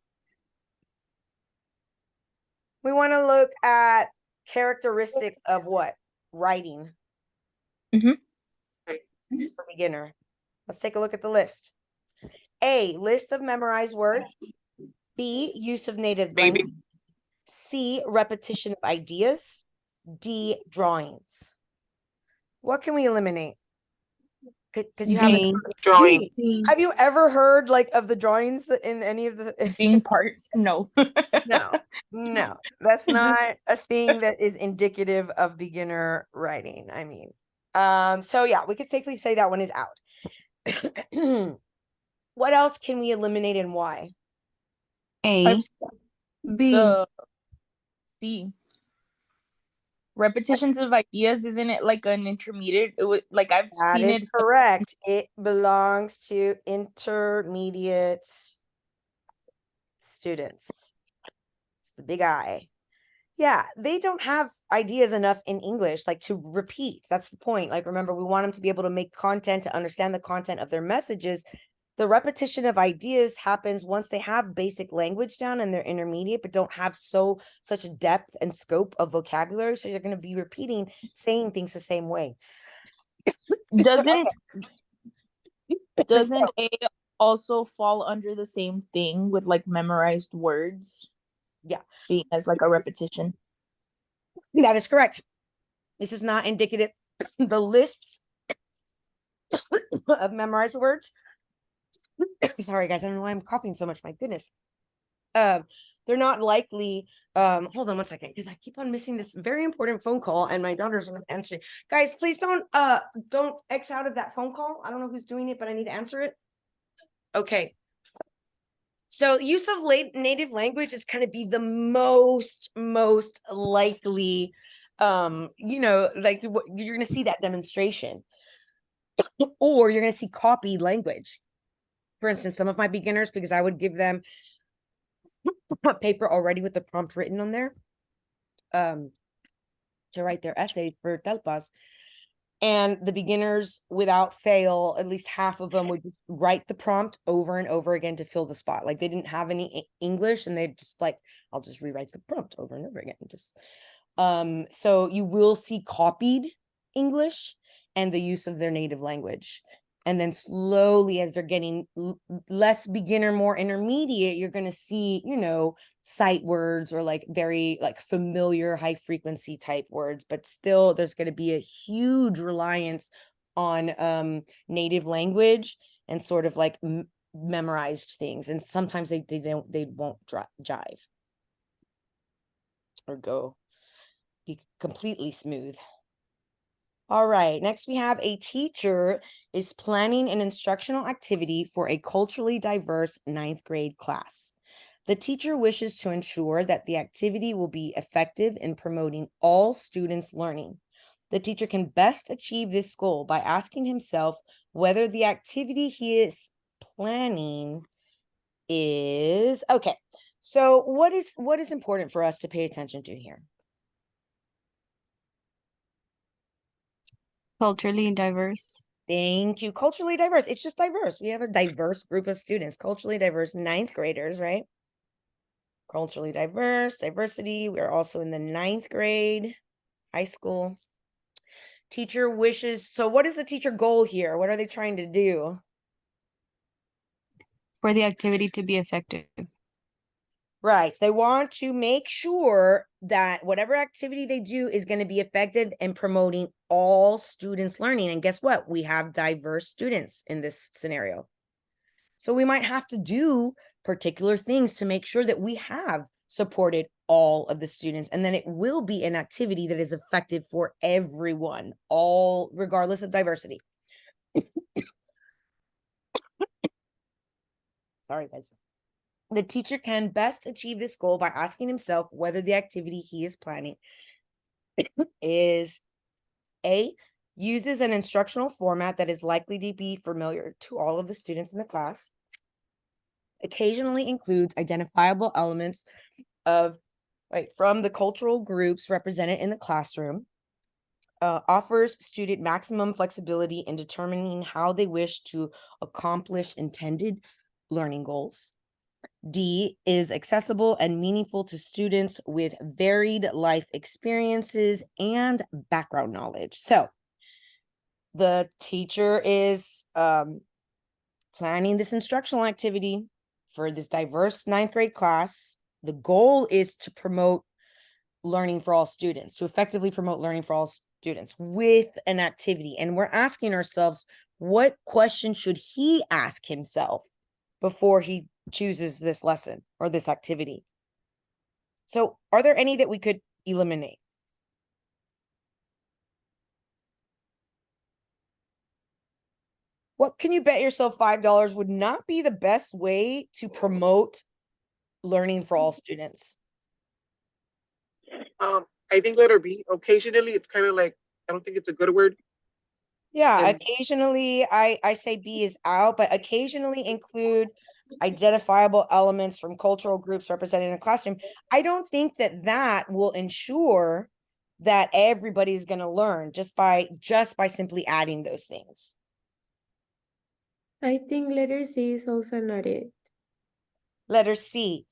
We want to look at characteristics of what? Writing. Mhm. For beginner. Let's take a look at the list. A, list of memorized words. B, use of native language. C, repetition of ideas. D, drawings. What can we eliminate? Because you have D. Drawing. D. Have you ever heard like of the drawings in any of the Being part, no. no, that's not a thing that is indicative of beginner writing. I mean, so yeah, we could safely say that one is out. What else can we eliminate and why? A. B. The C. Repetitions of ideas, isn't it like an intermediate? It would, like I've That seen is it. correct. It belongs to intermediate students. It's the big I. Yeah, they don't have ideas enough in English, like to repeat. That's the point. Like, remember, we want them to be able to make content, to understand the content of their messages. The repetition of ideas happens once they have basic language down and they're intermediate, but don't have such a depth and scope of vocabulary. So you're going to be repeating, saying things the same way. Doesn't A also fall under the same thing with like memorized words? Yeah. Being as like a repetition. That is correct. This is not indicative. The lists of memorized words. Sorry, guys. I don't know why I'm coughing so much. My goodness. they're not likely, hold on one second, because I keep on missing this very important phone call and my daughter's not answering. Guys, please don't X out of that phone call. I don't know who's doing it, but I need to answer it. Okay. So use of native language is going to be the most likely, you know, like you're going to see that demonstration, or you're going to see copied language. For instance, some of my beginners, because I would give them a paper already with the prompt written on there, to write their essays for Telpas. And the beginners, without fail, at least half of them would just write the prompt over and over again to fill the spot. Like they didn't have any English, and they just like, I'll just rewrite the prompt over and over again. Just so you will see copied English and the use of their native language. And then slowly, as they're getting less beginner, more intermediate, you're going to see, you know, sight words or like very like familiar high frequency type words, but still there's going to be a huge reliance on native language and sort of like memorized things. And sometimes they won't jive or go be completely smooth. All right, next we have a teacher is planning an instructional activity for a culturally diverse 9th grade class. The teacher wishes to ensure that the activity will be effective in promoting all students' learning. The teacher can best achieve this goal by asking himself whether the activity he is planning is okay. So what is important for us to pay attention to here? Culturally diverse. Thank you. Culturally diverse. It's just diverse. We have a diverse group of students, culturally diverse 9th graders, right? Culturally diverse, diversity. We're also in the 9th grade, high school. Teacher wishes. So what is the teacher goal here? What are they trying to do? For the activity to be effective. Right. They want to make sure that whatever activity they do is going to be effective in promoting all students' learning. And guess what? We have diverse students in this scenario. So we might have to do particular things to make sure that we have supported all of the students, and then it will be an activity that is effective for everyone, all regardless of diversity. Sorry, guys. The teacher can best achieve this goal by asking himself whether the activity he is planning is A, uses an instructional format that is likely to be familiar to all of the students in the class, occasionally includes identifiable elements of from the cultural groups represented in the classroom, offers student maximum flexibility in determining how they wish to accomplish intended learning goals. D, is accessible and meaningful to students with varied life experiences and background knowledge. So the teacher is planning this instructional activity for this diverse 9th grade class. The goal is to promote learning for all students, to effectively promote learning for all students with an activity. And we're asking ourselves, what question should he ask himself before he chooses this lesson or this activity? So are there any that we could eliminate? What can you bet yourself $5 would not be the best way to promote learning for all students? I think letter B, occasionally it's kind of like, I don't think it's a good word. Yeah, And occasionally I say B is out, but occasionally include identifiable elements from cultural groups represented in the classroom. I don't think that will ensure that everybody's going to learn just by simply adding those things. I think letter C is also not it. Letter C,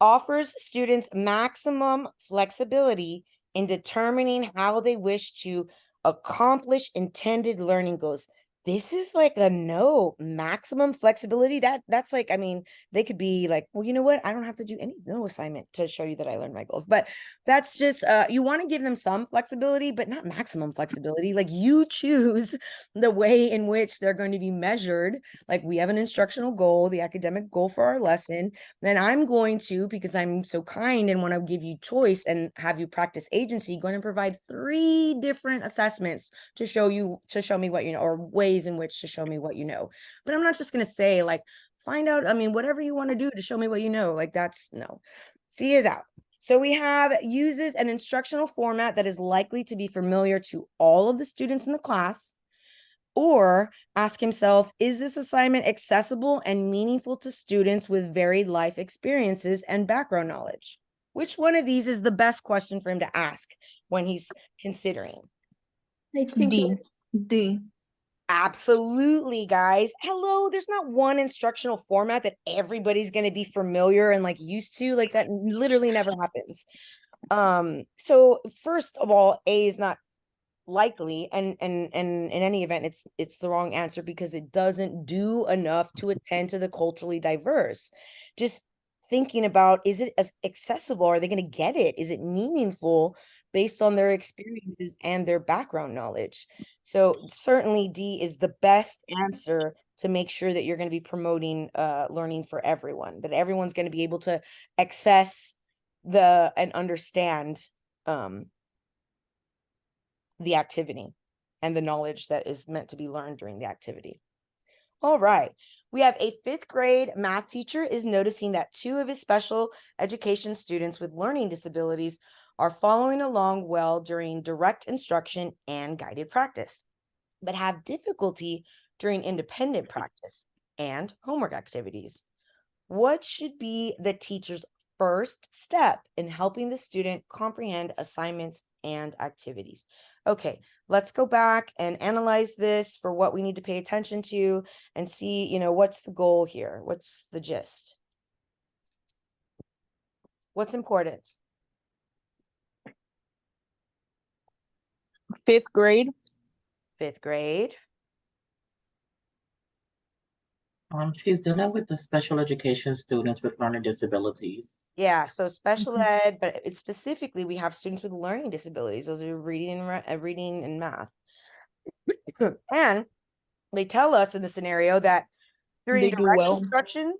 offers students maximum flexibility in determining how they wish to accomplish intended learning goals. This is like a no. Maximum flexibility. That's like, I mean, they could be like, well, you know what? I don't have to do no assignment to show you that I learned my goals. But that's just you want to give them some flexibility, but not maximum flexibility. Like you choose the way in which they're going to be measured. Like we have an instructional goal, the academic goal for our lesson. Then I'm going to, because I'm so kind and want to give you choice and have you practice agency, going to provide 3 different assessments to show me what you know, or ways in which to show me what you know. But I'm not just going to say like, find out, I mean, whatever you want to do to show me what you know, like that's no. C is out. So we have uses an instructional format that is likely to be familiar to all of the students in the class, or ask himself, is this assignment accessible and meaningful to students with varied life experiences and background knowledge? Which one of these is the best question for him to ask when he's considering? I think D. D. Absolutely, guys. Hello, there's not one instructional format that everybody's going to be familiar and like used to. Like that literally never happens. So first of all, A is not likely, and in any event, it's the wrong answer because it doesn't do enough to attend to the culturally diverse. Just thinking about, is it as accessible? Are they going to get it? Is it meaningful based on their experiences and their background knowledge? So certainly D is the best answer to make sure that you're going to be promoting learning for everyone, that everyone's going to be able to access and understand the activity and the knowledge that is meant to be learned during the activity. All right. We have a 5th grade math teacher is noticing that 2 of his special education students with learning disabilities are following along well during direct instruction and guided practice, but have difficulty during independent practice and homework activities. What should be the teacher's first step in helping the student comprehend assignments and activities? Okay, let's go back and analyze this for what we need to pay attention to and see, you know, what's the goal here? What's the gist? What's important? 5th grade. 5th grade. She's dealing with the special education students with learning disabilities. Yeah, so special ed, but it's specifically we have students with learning disabilities. Those are reading and math. And they tell us in the scenario that during They do direct well. instruction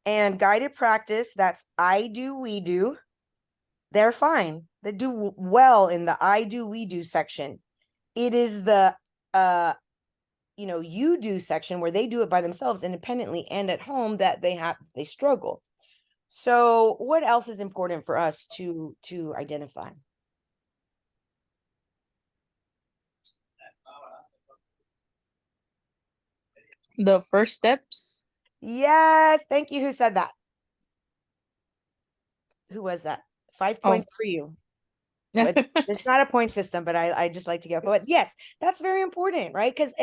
and guided practice, that's I do, we do, they're fine. They do well in the I do, we do section. It is the you do section where they do it by themselves independently and at home that they struggle. So what else is important for us to identify? The first steps. Yes, thank you. Who said that? Who was that? 5 points for you. It's not a point system, but I just like to go. But yes, that's very important, right? Because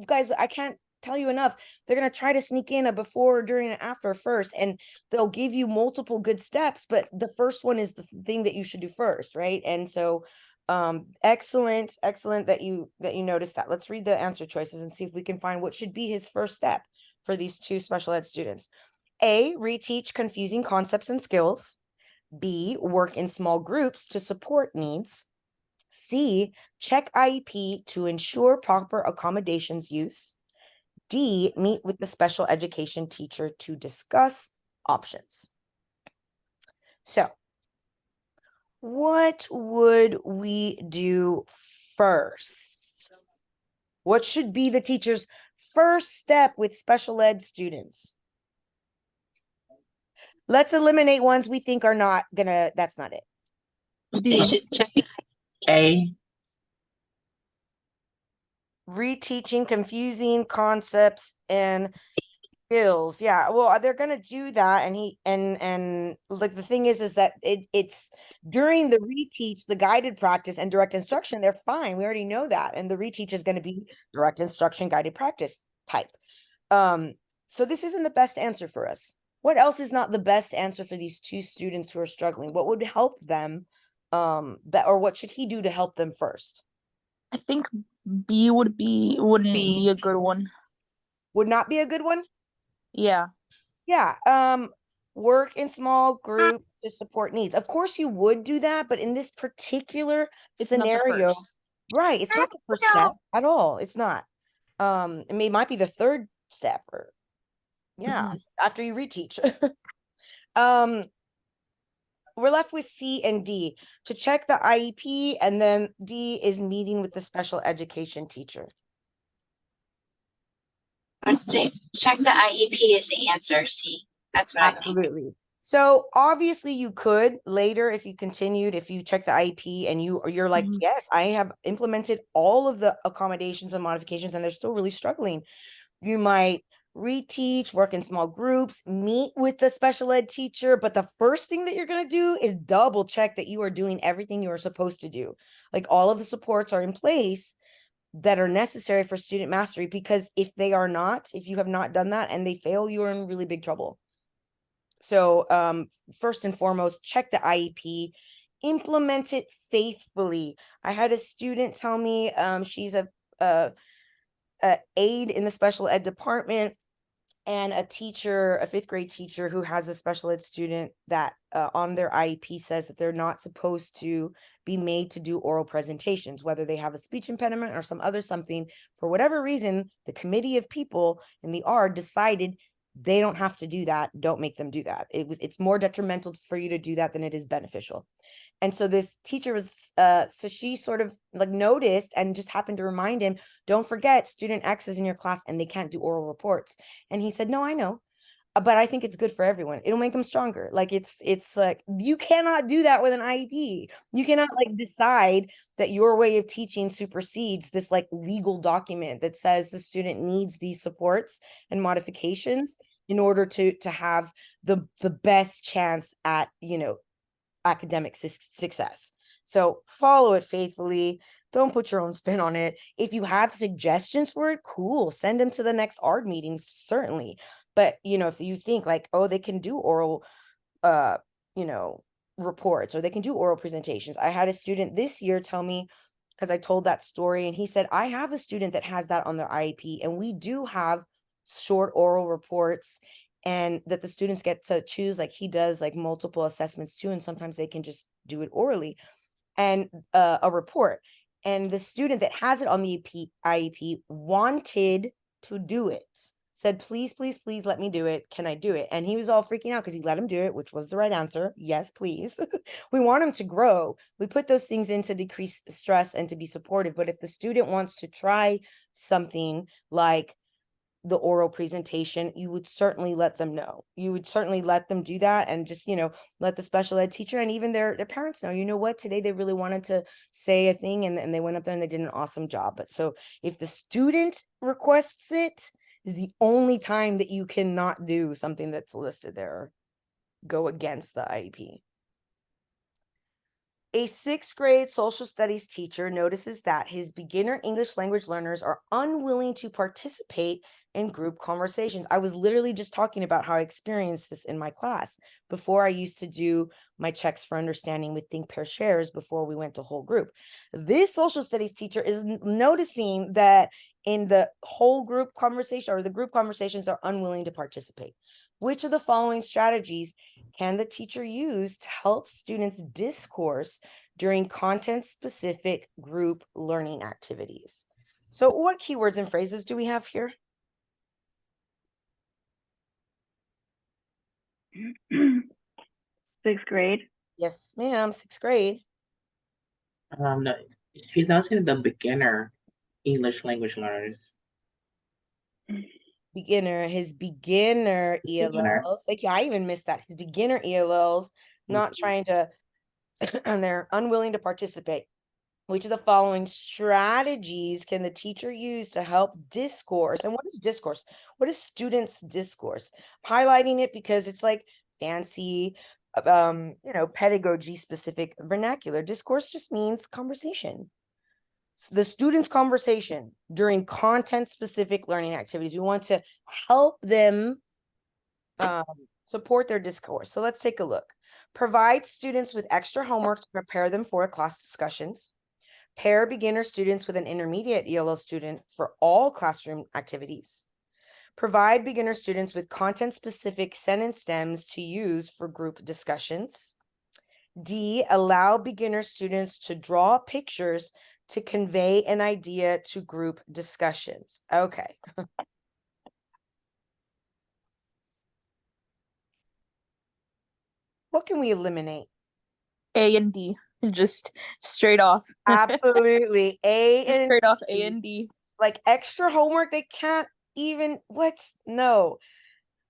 guys, I can't tell you enough. They're gonna try to sneak in a before, during, and after first, and they'll give you multiple good steps, but the first one is the thing that you should do first, right? And so excellent that you noticed that. Let's read the answer choices and see if we can find what should be his first step for these 2 special ed students. A, reteach confusing concepts and skills. B, work in small groups to support needs. C, check IEP to ensure proper accommodations use. D, meet with the special education teacher to discuss options. So, what would we do first? What should be the teacher's first step with special ed students? Let's eliminate ones we think are not gonna, that's not it. They should check. A. Reteaching confusing concepts and skills. Yeah, well, they're gonna do that, and like the thing is that it's during the reteach, the guided practice, and direct instruction, they're fine. We already know that, and the reteach is going to be direct instruction, guided practice type. So this isn't the best answer for us. What else is not the best answer for these 2 students who are struggling? What would help them, or what should he do to help them first? I think B wouldn't be B. a good one. Would not be a good one? Yeah. Yeah. Work in small groups to support needs. Of course you would do that, but in this particular It's not the scenario, first. right, it's not the first step at all. It's not. It might be the third step, or yeah, after you reteach. We're left with C and D to check the IEP, and then D is meeting with the special education teacher. I'd say check the IEP is the answer, C. That's what I think. Absolutely. So obviously you could later, if you continued, if you check the IEP and you're like, yes, I have implemented all of the accommodations and modifications and they're still really struggling. You might reteach, work in small groups, meet with the special ed teacher. But the first thing that you're going to do is double check that you are doing everything you are supposed to do. Like all of the supports are in place that are necessary for student mastery, because if they are not, if you have not done that and they fail, you are in really big trouble. So first and foremost, check the IEP, implement it faithfully. I had a student tell me she's a aide in the special ed department, and a teacher, a fifth grade teacher who has a special ed student that on their IEP says that they're not supposed to be made to do oral presentations, whether they have a speech impediment or some other something. For whatever reason, the committee of people in the R decided they don't have to do that. Don't make them do that. It's more detrimental for you to do that than it is beneficial. And so this teacher was, so she sort of like noticed and just happened to remind him, don't forget student X is in your class and they can't do oral reports. And he said, no, I know, but I think it's good for everyone. It'll make them stronger. Like it's like, you cannot do that with an IEP. You cannot like decide that your way of teaching supersedes this like legal document that says the student needs these supports and modifications in order to have the best chance at, academic success. So follow it faithfully. Don't put your own spin on it. If you have suggestions for it, cool. Send them to the next ARD meeting, certainly. But, if you think like, oh, they can do oral, reports, or they can do oral presentations. I had a student this year tell me, because I told that story, and he said, I have a student that has that on their IEP, and we do have short oral reports, and that the students get to choose, like he does like multiple assessments too, and sometimes they can just do it orally, and a report. And the student that has it on the IEP wanted to do it, said, please, please, please let me do it. Can I do it? And he was all freaking out because he let him do it, which was the right answer. Yes, please. We want him to grow. We put those things in to decrease stress and to be supportive. But if the student wants to try something like the oral presentation, you would certainly let them know. You would certainly let them do that, and just, let the special ed teacher and even their parents know, what, today they really wanted to say a thing, and they went up there and they did an awesome job. But so if the student requests it, is the only time that you cannot do something that's listed there, go against the IEP. A sixth grade social studies teacher notices that his beginner English language learners are unwilling to participate in group conversations. I was literally just talking about how I experienced this in my class. Before, I used to do my checks for understanding with think, pair, shares before we went to whole group. This social studies teacher is noticing that in the whole group conversation, or the group conversations, are unwilling to participate. Which of the following strategies can the teacher use to help students discourse during content-specific group learning activities? So what keywords and phrases do we have here? Sixth grade. Yes, ma'am, sixth grade. No, she's not saying the beginner English language learners. Beginner, his beginner ELLs. Like, yeah, I even missed that. His beginner ELLs, not trying to, and they're unwilling to participate. Which of the following strategies can the teacher use to help discourse? And what is discourse? What is students' discourse? I'm highlighting it because it's like fancy, pedagogy specific vernacular. Discourse just means conversation. So the students' conversation during content specific learning activities. We want to help them support their discourse. So let's take a look. Provide students with extra homework to prepare them for class discussions. Pair beginner students with an intermediate ELL student for all classroom activities. Provide beginner students with content-specific sentence stems to use for group discussions. D, allow beginner students to draw pictures to convey an idea to group discussions. Okay. What can we eliminate? A and D, just straight off. Absolutely. A and Straight off A and D. like extra homework, they can't even, no.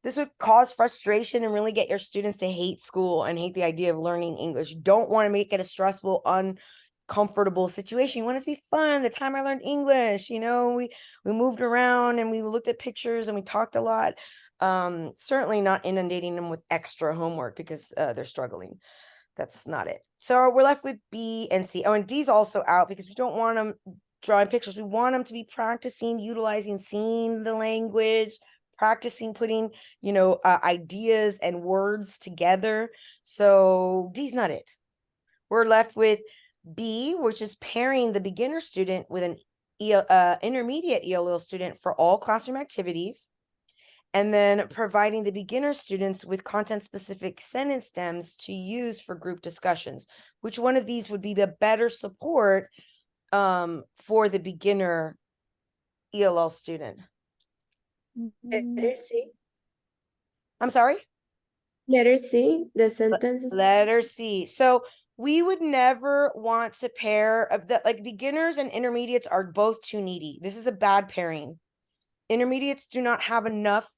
This would cause frustration and really get your students to hate school and hate the idea of learning English. You don't want to make it a stressful, uncomfortable situation. You want it to be fun. The time I learned English, we moved around and we looked at pictures and we talked a lot. Certainly not inundating them with extra homework because they're struggling. That's not it. So we're left with B and C. Oh, and D's also out because we don't want them drawing pictures. We want them to be practicing, utilizing, seeing the language, practicing putting, ideas and words together. So D's not it. We're left with B, which is pairing the beginner student with an intermediate ELL student for all classroom activities. And then providing the beginner students with content-specific sentence stems to use for group discussions. Which one of these would be the better support for the beginner ELL student? Letter C. I'm sorry? Letter C, the sentences. Letter C. So we would never want to pair like beginners and intermediates are both too needy. This is a bad pairing. Intermediates do not have enough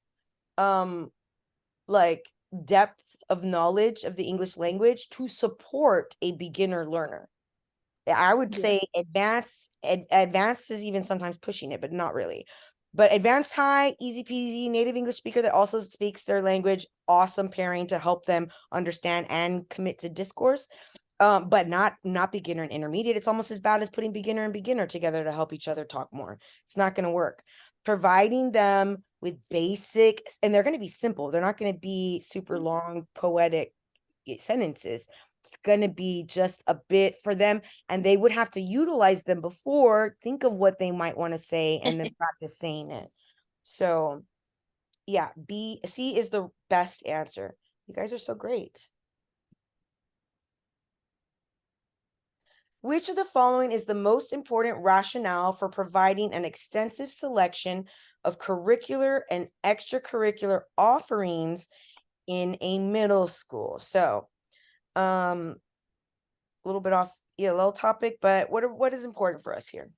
like depth of knowledge of the English language to support a beginner learner. I would say advanced is even sometimes pushing it, but not really. But advanced high, easy peasy, native English speaker that also speaks their language, awesome pairing to help them understand and commit to discourse. But not beginner and intermediate. It's almost as bad as putting beginner and beginner together to help each other talk more. It's not going to work. Providing them with basic, and they're going to be simple. They're not going to be super long, poetic sentences. It's going to be just a bit for them, and they would have to utilize them before, think of what they might want to say, and then practice saying it. So, yeah, C is the best answer. You guys are so great. Which of the following is the most important rationale for providing an extensive selection of curricular and extracurricular offerings in a middle school? So, a little bit off ELL topic, but what is important for us here?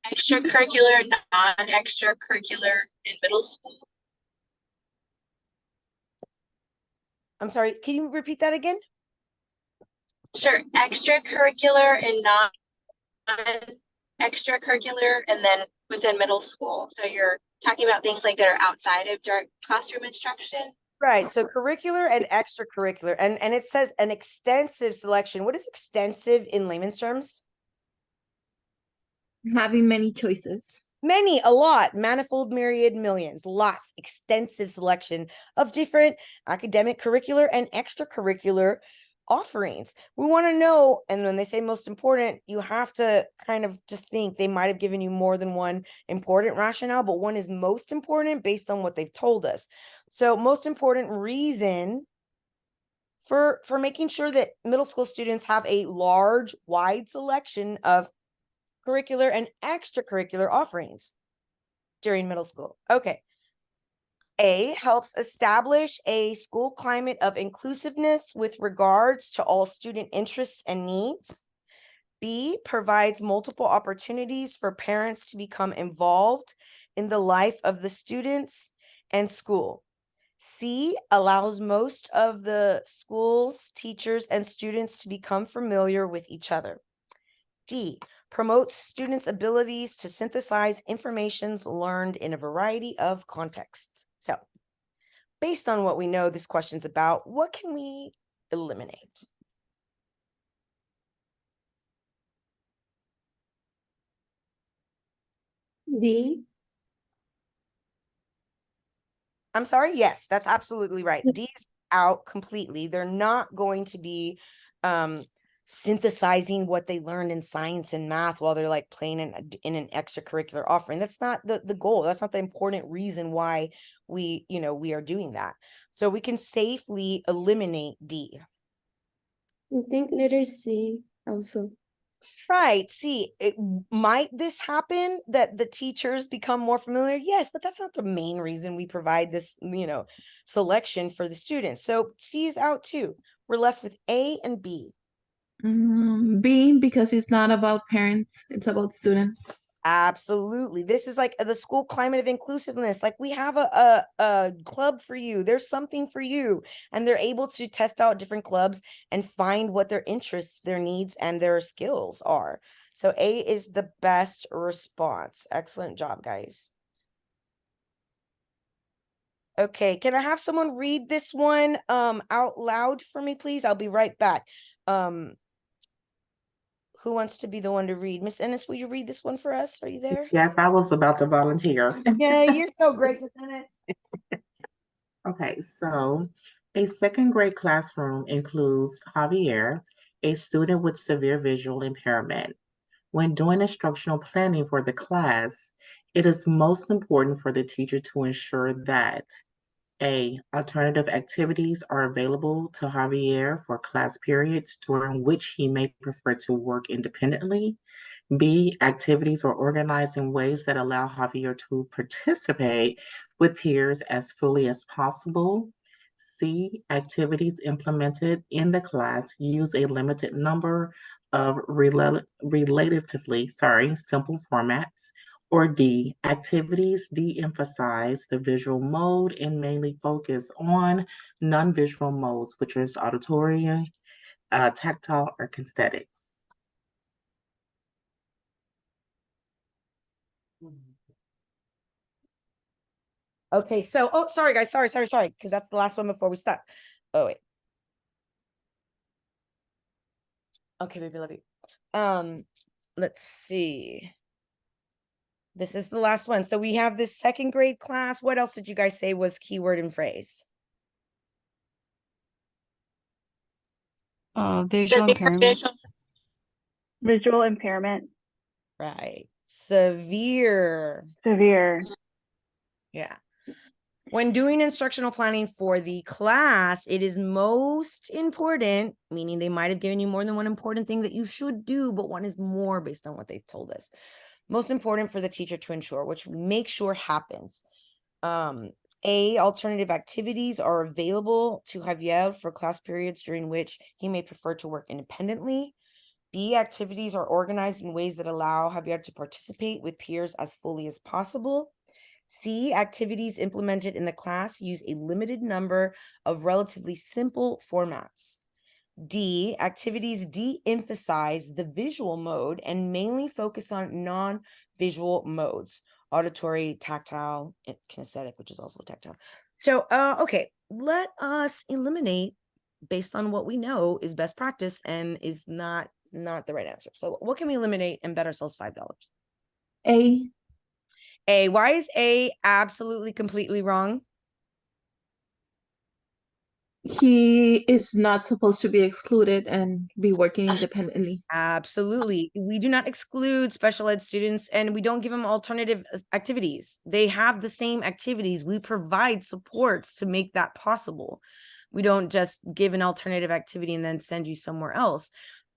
Extracurricular, non-extracurricular in middle school. I'm sorry, can you repeat that again? Sure, extracurricular and non-extracurricular, and then within middle school. So you're talking about things like that are outside of direct classroom instruction. Right. So curricular and extracurricular, and it says an extensive selection. What is extensive in layman's terms? Having many choices. Many, a lot, manifold, myriad, millions, lots, extensive selection of different academic, curricular, and extracurricular offerings. We want to know, and when they say most important, you have to kind of just think they might have given you more than one important rationale, but one is most important based on what they've told us. So most important reason for making sure that middle school students have a large, wide selection of curricular and extracurricular offerings during middle school. Okay. A, helps establish a school climate of inclusiveness with regards to all student interests and needs. B, provides multiple opportunities for parents to become involved in the life of the students and school. C, allows most of the schools, teachers, and students to become familiar with each other. D, promotes students' abilities to synthesize information learned in a variety of contexts. So, based on what we know this question's about, what can we eliminate? D. I'm sorry. Yes, that's absolutely right. D is out completely. They're not going to be synthesizing what they learned in science and math while they're like playing in an extracurricular offering. That's not the goal. That's not the important reason why we are doing that. So we can safely eliminate D. I think letter C also. Right. See, might this happen that the teachers become more familiar? Yes, but that's not the main reason we provide this, selection for the students. So C is out too. We're left with A and B. B, because it's not about parents, it's about students. Absolutely. This is like the school climate of inclusiveness. Like we have a club for you. There's something for you. And they're able to test out different clubs and find what their interests, their needs, and their skills are. So A is the best response. Excellent job, guys. Okay, can I have someone read this one out loud for me, please? I'll be right back. Who wants to be the one to read? Miss Ennis, will you read this one for us? Are you there? Yes, I was about to volunteer. Yeah, you're so great, Miss Ennis. Okay, so a second grade classroom includes Javier, a student with severe visual impairment. When doing instructional planning for the class, it is most important for the teacher to ensure that A, alternative activities are available to Javier for class periods during which he may prefer to work independently. B, activities are organized in ways that allow Javier to participate with peers as fully as possible. C, activities implemented in the class use a limited number of relatively simple formats. Or D, activities de-emphasize the visual mode and mainly focus on non-visual modes, which is auditory, tactile, or kinesthetics. Okay, so sorry guys, sorry, because that's the last one before we stop. Oh wait. Okay, baby, love you. Let's see. This is the last one. So we have this second grade class. What else did you guys say was keyword and phrase? Visual impairment. Visual impairment. Right. Severe. Severe. Yeah. When doing instructional planning for the class, it is most important, meaning they might have given you more than one important thing that you should do, but one is more based on what they've told us. Most important for the teacher to ensure, which we make sure happens. A, alternative activities are available to Javier for class periods during which he may prefer to work independently. B, activities are organized in ways that allow Javier to participate with peers as fully as possible. C, activities implemented in the class use a limited number of relatively simple formats. D, activities de-emphasize the visual mode and mainly focus on non-visual modes, auditory, tactile, and kinesthetic, which is also tactile. So, okay, let us eliminate based on what we know is best practice and is not the right answer. So what can we eliminate and bet ourselves $5? A. A. Why is A absolutely completely wrong? He is not supposed to be excluded and be working independently. Absolutely. We do not exclude special ed students and we don't give them alternative activities. They have the same activities. We provide supports to make that possible. We don't just give an alternative activity and then send you somewhere else.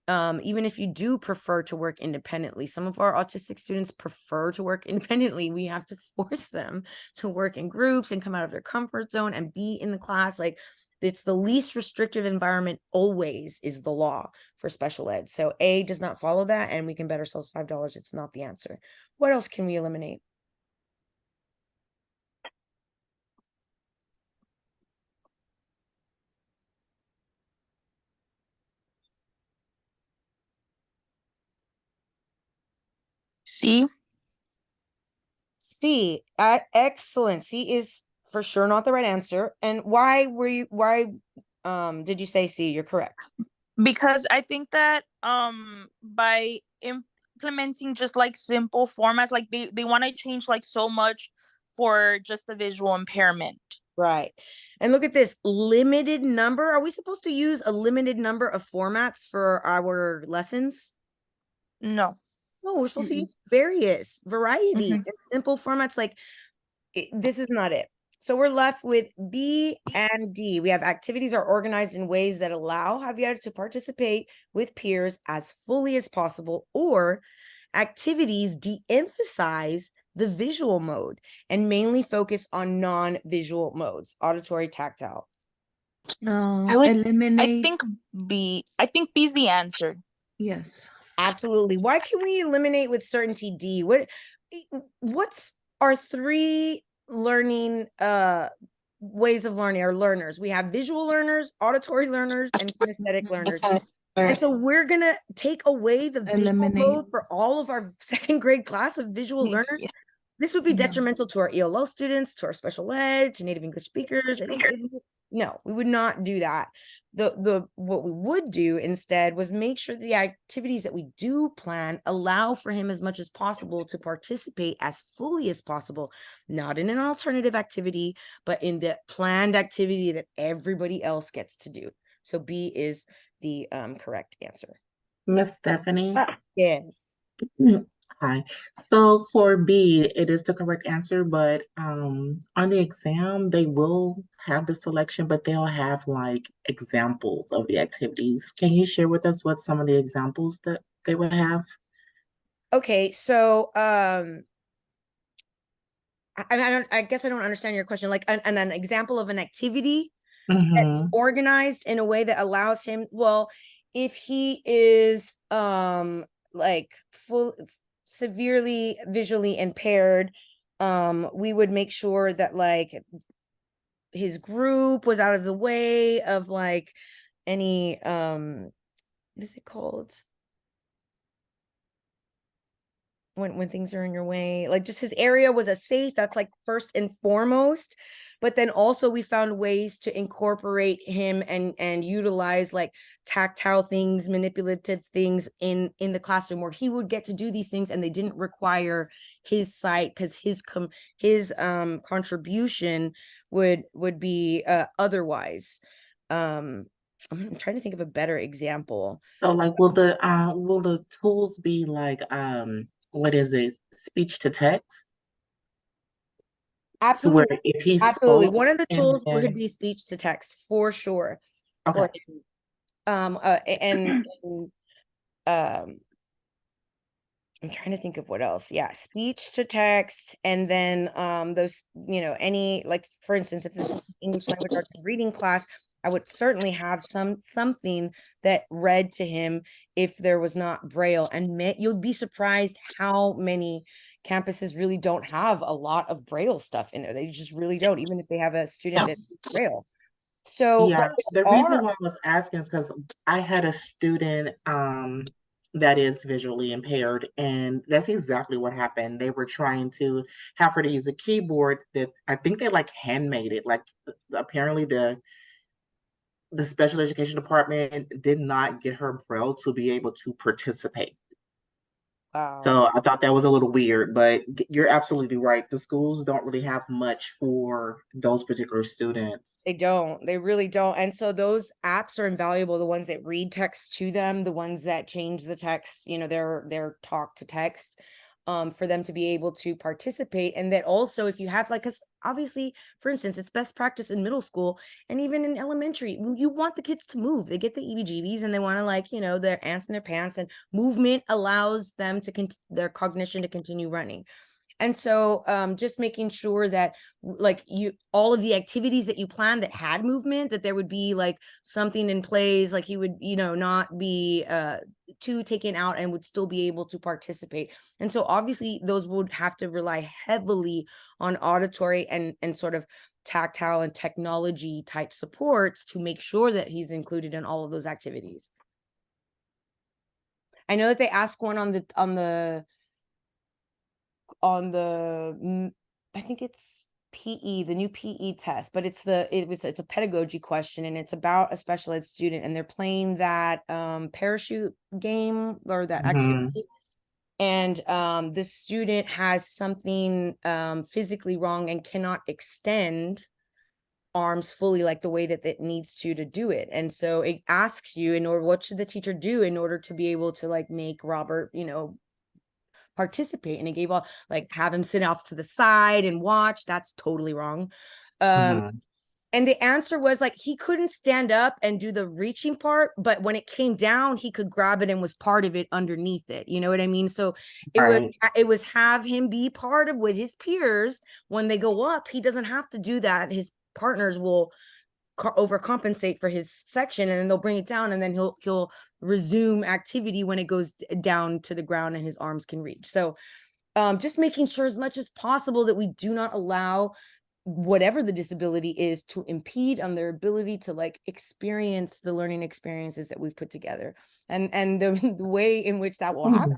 Even if you do prefer to work independently, some of our autistic students prefer to work independently. We have to force them to work in groups and come out of their comfort zone and be in the class. Like, it's the least restrictive environment always is the law for special ed. So A does not follow that, and we can bet ourselves $5. It's not the answer. What else can we eliminate? C. C. Excellent. C is for sure not the right answer. And why did you say C? You're correct. Because I think that by implementing just like simple formats. Like they want to change like so much for just the visual impairment. Right. And look at this limited number. Are we supposed to use a limited number of formats for our lessons? No. No, we're supposed to use various variety Mhm. and simple formats. Like this is not it. So we're left with B and D. We have activities are organized in ways that allow Javier to participate with peers as fully as possible, or activities de-emphasize the visual mode and mainly focus on non-visual modes, auditory, tactile. I would- I Eliminate. think B is the answer. Yes. Absolutely. Why can we eliminate with certainty D? What's our three learning ways of learning, our learners? We have visual learners, auditory learners, and kinesthetic learners. And so we're gonna take away the visual Eliminate. mode for all of our second grade class of visual learners. Yeah. This would be No. detrimental to our ELL students, to our special ed, to native English speakers. No, we would not do that. What we would do instead was make sure the activities that we do plan allow for him as much as possible to participate as fully as possible, not in an alternative activity, but in the planned activity that everybody else gets to do. So B is the correct answer. Miss Stephanie? Yes. Hi. So for B, it is the correct answer, but on the exam, they will have the selection, but they'll have like examples of the activities. Can you share with us what some of the examples that they would have? Okay, so I guess I don't understand your question. Like an example of an activity that's Mm-hmm. organized in a way that allows him, well, if he is like severely visually impaired, we would make sure that like his group was out of the way of like any what is it called when things are in your way, like just his area was a safe, that's like first and foremost. But then also we found ways to incorporate him and utilize like tactile things, manipulative things in the classroom where he would get to do these things and they didn't require his sight, because his contribution would be otherwise. I'm trying to think of a better example. So like will the tools be like what is it? Speech to text? To Absolutely. where if he Absolutely. spoke One of the and tools could then be speech to text for sure. okay. For him. And I'm trying to think of what else. Yeah, speech to text, and then those, any, like for instance, if this was English language arts and reading class, I would certainly have something that read to him if there was not Braille. And you'll be surprised how many campuses really don't have a lot of Braille stuff in there. They just really don't, even if they have a student that reads Braille. So, Yeah, but the reason why I was asking is because I had a student that is visually impaired, and that's exactly what happened. They were trying to have her to use a keyboard that I think they like handmade it. Like apparently the special education department did not get her Braille to be able to participate. wow. So I thought that was a little weird, but you're absolutely right. The schools don't really have much for those particular students. They don't. They really don't. And so those apps are invaluable. The ones that read text to them, the ones that change the text, their talk to text, for them to be able to participate. And that also, if you have like, because obviously, for instance, it's best practice in middle school and even in elementary, you want the kids to move. They get the EBGBs and they want to like, their ants in their pants, and movement allows them to their cognition to continue running. And so just making sure that like all of the activities that you planned that had movement, that there would be like something in place, like he would, not be too taken out and would still be able to participate. And so obviously those would have to rely heavily on auditory and sort of tactile and technology type supports to make sure that he's included in all of those activities. I know that they ask one on the I think it's PE, the new PE test, but it's a pedagogy question, and it's about a special ed student, and they're playing that parachute game or that activity. and the student has something physically wrong and cannot extend arms fully like the way that it needs to do it. And so it asks you, in order, what should the teacher do in order to be able to like make Robert, you know, participate? And it gave all like, have him sit off to the side and watch. That's totally wrong. And the answer was like, he couldn't stand up and do the reaching part, but when it came down, he could grab it and was part of it underneath it. You know what I mean? So it was have him be part of with his peers. When they go up, he doesn't have to do that. His partners will overcompensate for his section, and then they'll bring it down, and then he'll resume activity when it goes down to the ground and his arms can reach. So just making sure as much as possible that we do not allow whatever the disability is to impede on their ability to like experience the learning experiences that we've put together. And the way in which that will happen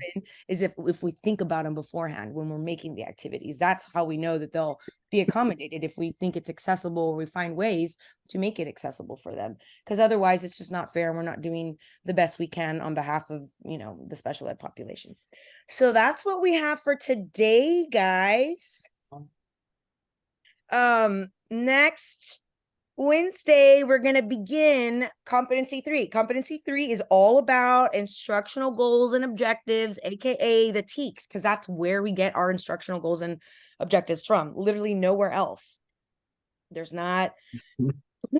is if we think about them beforehand when we're making the activities. That's how we know that they'll be accommodated, if we think it's accessible, or we find ways to make it accessible for them, because otherwise it's just not fair, and we're not doing the best we can on behalf of, you know, the special ed population. So that's what we have for today, guys. Next Wednesday, we're going to begin Competency 3. Competency 3 is all about instructional goals and objectives, aka the TEKS, because that's where we get our instructional goals and objectives from. Literally nowhere else. There's not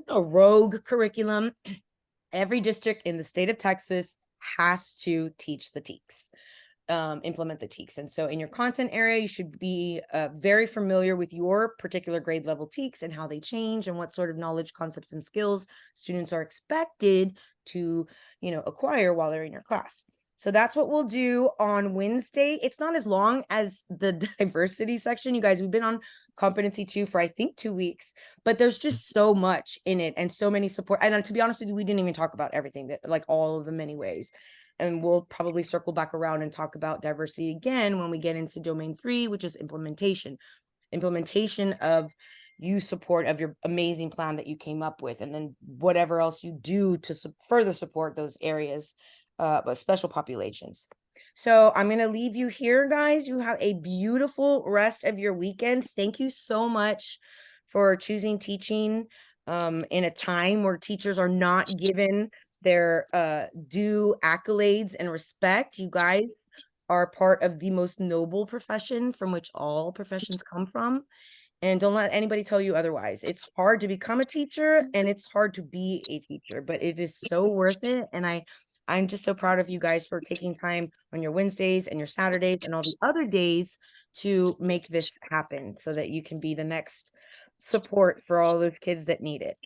a rogue curriculum. Every district in the state of Texas has to teach the TEKS. Implement the TEKS. And so in your content area, you should be very familiar with your particular grade level TEKS and how they change and what sort of knowledge, concepts, and skills students are expected to, you know, acquire while they're in your class. So that's what we'll do on Wednesday. It's not as long as the diversity section. You guys, we've been on Competency 2 for I think 2 weeks, but there's just so much in it and so many support. And to be honest with you, we didn't even talk about everything, that like all of the many ways. And we'll probably circle back around and talk about diversity again when we get into domain 3, which is implementation of you support of your amazing plan that you came up with, and then whatever else you do to further support those areas, but special populations. So I'm going to leave you here, guys. You have a beautiful rest of your weekend. Thank you so much for choosing teaching in a time where teachers are not given their due accolades and respect. You guys are part of the most noble profession from which all professions come from. And don't let anybody tell you otherwise. It's hard to become a teacher and it's hard to be a teacher, but it is so worth it. And I'm just so proud of you guys for taking time on your Wednesdays and your Saturdays and all the other days to make this happen so that you can be the next support for all those kids that need it.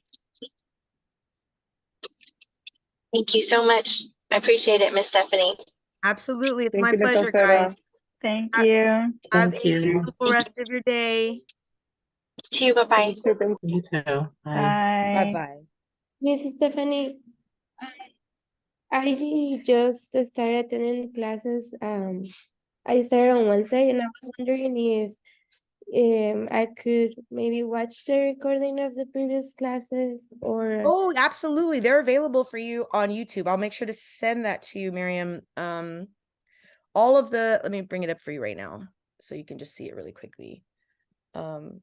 Thank you so much. I appreciate it, Miss Stephanie. Absolutely. It's Thank my you, Miss pleasure, Sauceda. guys. Thank you. Have Thank a you. beautiful rest of your day. You too. Bye-bye. You too. Bye. Bye. Bye-bye. Miss Stephanie, I just started attending classes. I started on Wednesday, and I was wondering if I could maybe watch the recording of the previous classes, or Oh, absolutely. They're available for you on YouTube. I'll make sure to send that to you, Miriam. All of the, let me bring it up for you right now so you can just see it really quickly. And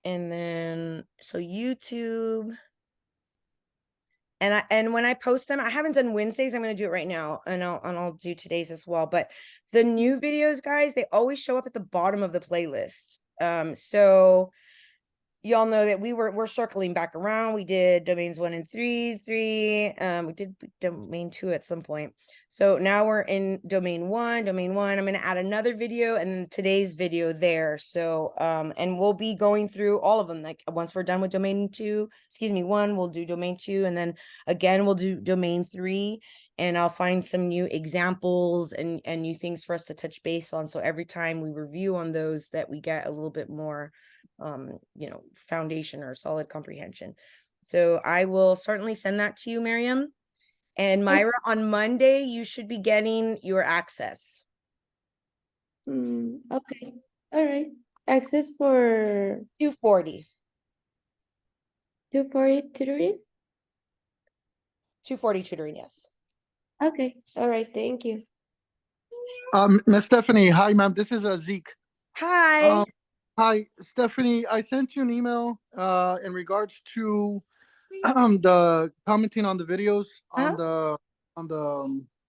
then, so YouTube. And when I post them, I haven't done Wednesdays. I'm going to do it right now, and I'll do today's as well. But the new videos, guys, they always show up at the bottom of the playlist. So y'all know that we're circling back around. We did domains 1 and 3. We did domain 2 at some point. So now we're in domain 1. I'm going to add another video and then today's video there. So and we'll be going through all of them. Like once we're done with domain 1, we'll do domain 2, and then again we'll do domain 3. And I'll find some new examples and new things for us to touch base on. So every time we review on those, that we get a little bit more you know, foundation or solid comprehension. So I will certainly send that to you, Miriam. And Myra, on Monday, you should be getting your access. okay, all right. Access for 240. 240 tutoring? 240 tutoring, yes. Okay, all right, thank you. Miss Stephanie, hi, ma'am. This is Zeke. Hi. Hi, Stephanie. I sent you an email in regards to the commenting on the videos on the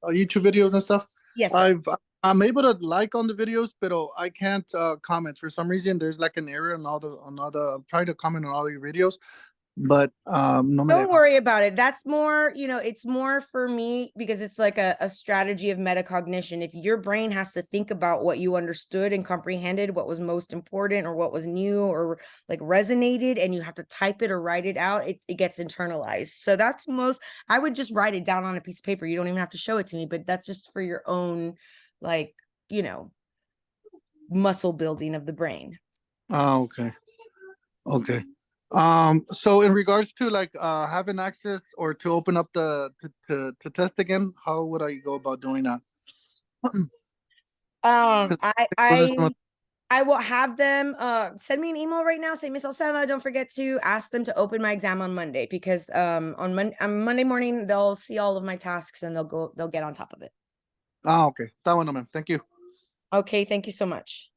YouTube videos and stuff. Yes, sir. I'm able to like on the videos, but I can't comment for some reason. There's like an error I'm trying to comment on all your videos, but no me Don't deja. worry about it. That's more, it's more for me because it's like a strategy of metacognition. If your brain has to think about what you understood and comprehended, what was most important or what was new or like resonated, and you have to type it or write it out, it gets internalized. So that's I would just write it down on a piece of paper. You don't even have to show it to me, but that's just for your own, like, muscle building of the brain. Oh, okay. Okay. So in regards to like having access or to open up to test again, how would I go about doing that? I will have them send me an email right now. Say, Miss Sauceda, don't forget to ask them to open my exam on Monday because on Monday morning they'll see all of my tasks and they'll get on top of it. Oh, okay. That one, ma'am. Thank you. Okay, thank you so much.